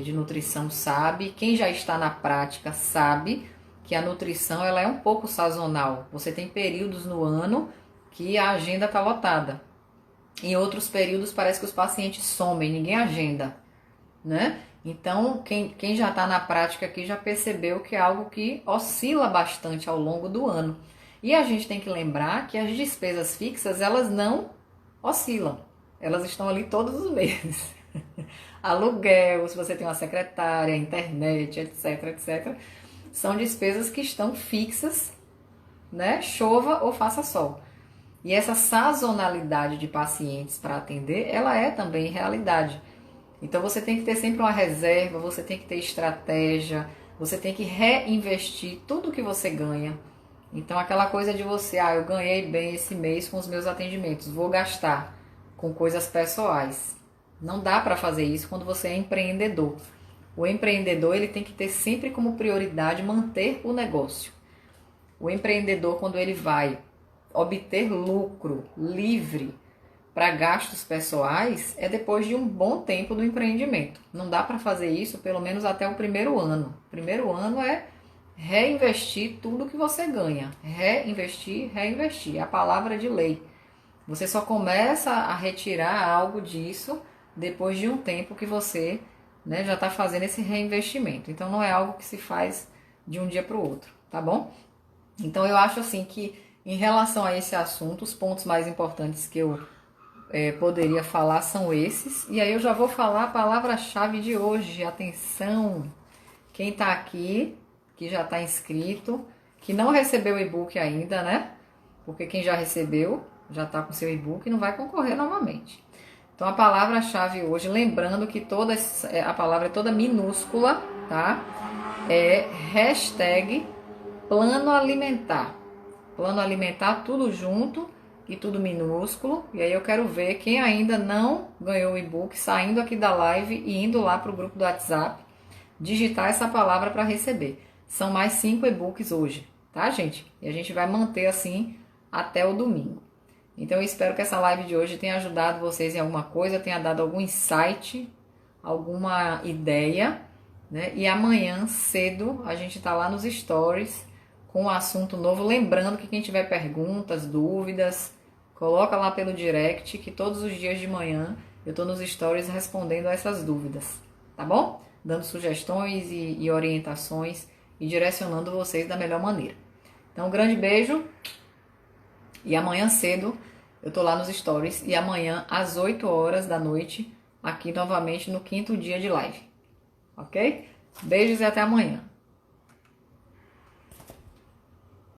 de nutrição sabe, quem já está na prática sabe que a nutrição ela é um pouco sazonal. Você tem períodos no ano que a agenda está lotada. Em outros períodos parece que os pacientes somem, ninguém agenda, né? Então, quem já está na prática aqui já percebeu que é algo que oscila bastante ao longo do ano. E a gente tem que lembrar que as despesas fixas, elas não oscilam. Elas estão ali todos os meses. Aluguel, se você tem uma secretária, internet, etc, etc. São despesas que estão fixas, né? Chova ou faça sol. E essa sazonalidade de pacientes para atender, ela é também realidade. Então você tem que ter sempre uma reserva, você tem que ter estratégia, você tem que reinvestir tudo que você ganha. Então aquela coisa de você, eu ganhei bem esse mês com os meus atendimentos, vou gastar com coisas pessoais. Não dá para fazer isso quando você é empreendedor. O empreendedor ele tem que ter sempre como prioridade manter o negócio. O empreendedor, quando ele vai obter lucro livre para gastos pessoais, é depois de um bom tempo do empreendimento. Não dá para fazer isso pelo menos até o primeiro ano. O primeiro ano é reinvestir tudo que você ganha. Reinvestir, reinvestir. É a palavra de lei. Você só começa a retirar algo disso depois de um tempo que você, né, já está fazendo esse reinvestimento. Então não é algo que se faz de um dia para o outro, tá bom? Então eu acho assim que em relação a esse assunto, os pontos mais importantes que eu poderia falar são esses. E aí eu já vou falar a palavra-chave de hoje. Atenção! Quem está aqui, que já está inscrito, que não recebeu o e-book ainda, né? Porque quem já recebeu, já está com seu e-book e não vai concorrer novamente. Então a palavra-chave hoje, lembrando que a palavra é toda minúscula, tá? É hashtag plano alimentar. Plano alimentar tudo junto e tudo minúsculo. E aí eu quero ver quem ainda não ganhou o e-book, saindo aqui da live e indo lá para o grupo do WhatsApp, digitar essa palavra para receber. São mais 5 e-books hoje, tá, gente? E a gente vai manter assim até o domingo. Então eu espero que essa live de hoje tenha ajudado vocês em alguma coisa, tenha dado algum insight, alguma ideia, né? E amanhã cedo a gente tá lá nos stories com um assunto novo. Lembrando que quem tiver perguntas, dúvidas, coloca lá pelo direct, que todos os dias de manhã eu tô nos stories respondendo a essas dúvidas, tá bom? Dando sugestões e orientações e direcionando vocês da melhor maneira. Então, um grande beijo. E amanhã cedo eu tô lá nos stories. E amanhã às 8 horas da noite, aqui novamente no 5º dia de live. Ok? Beijos e até amanhã.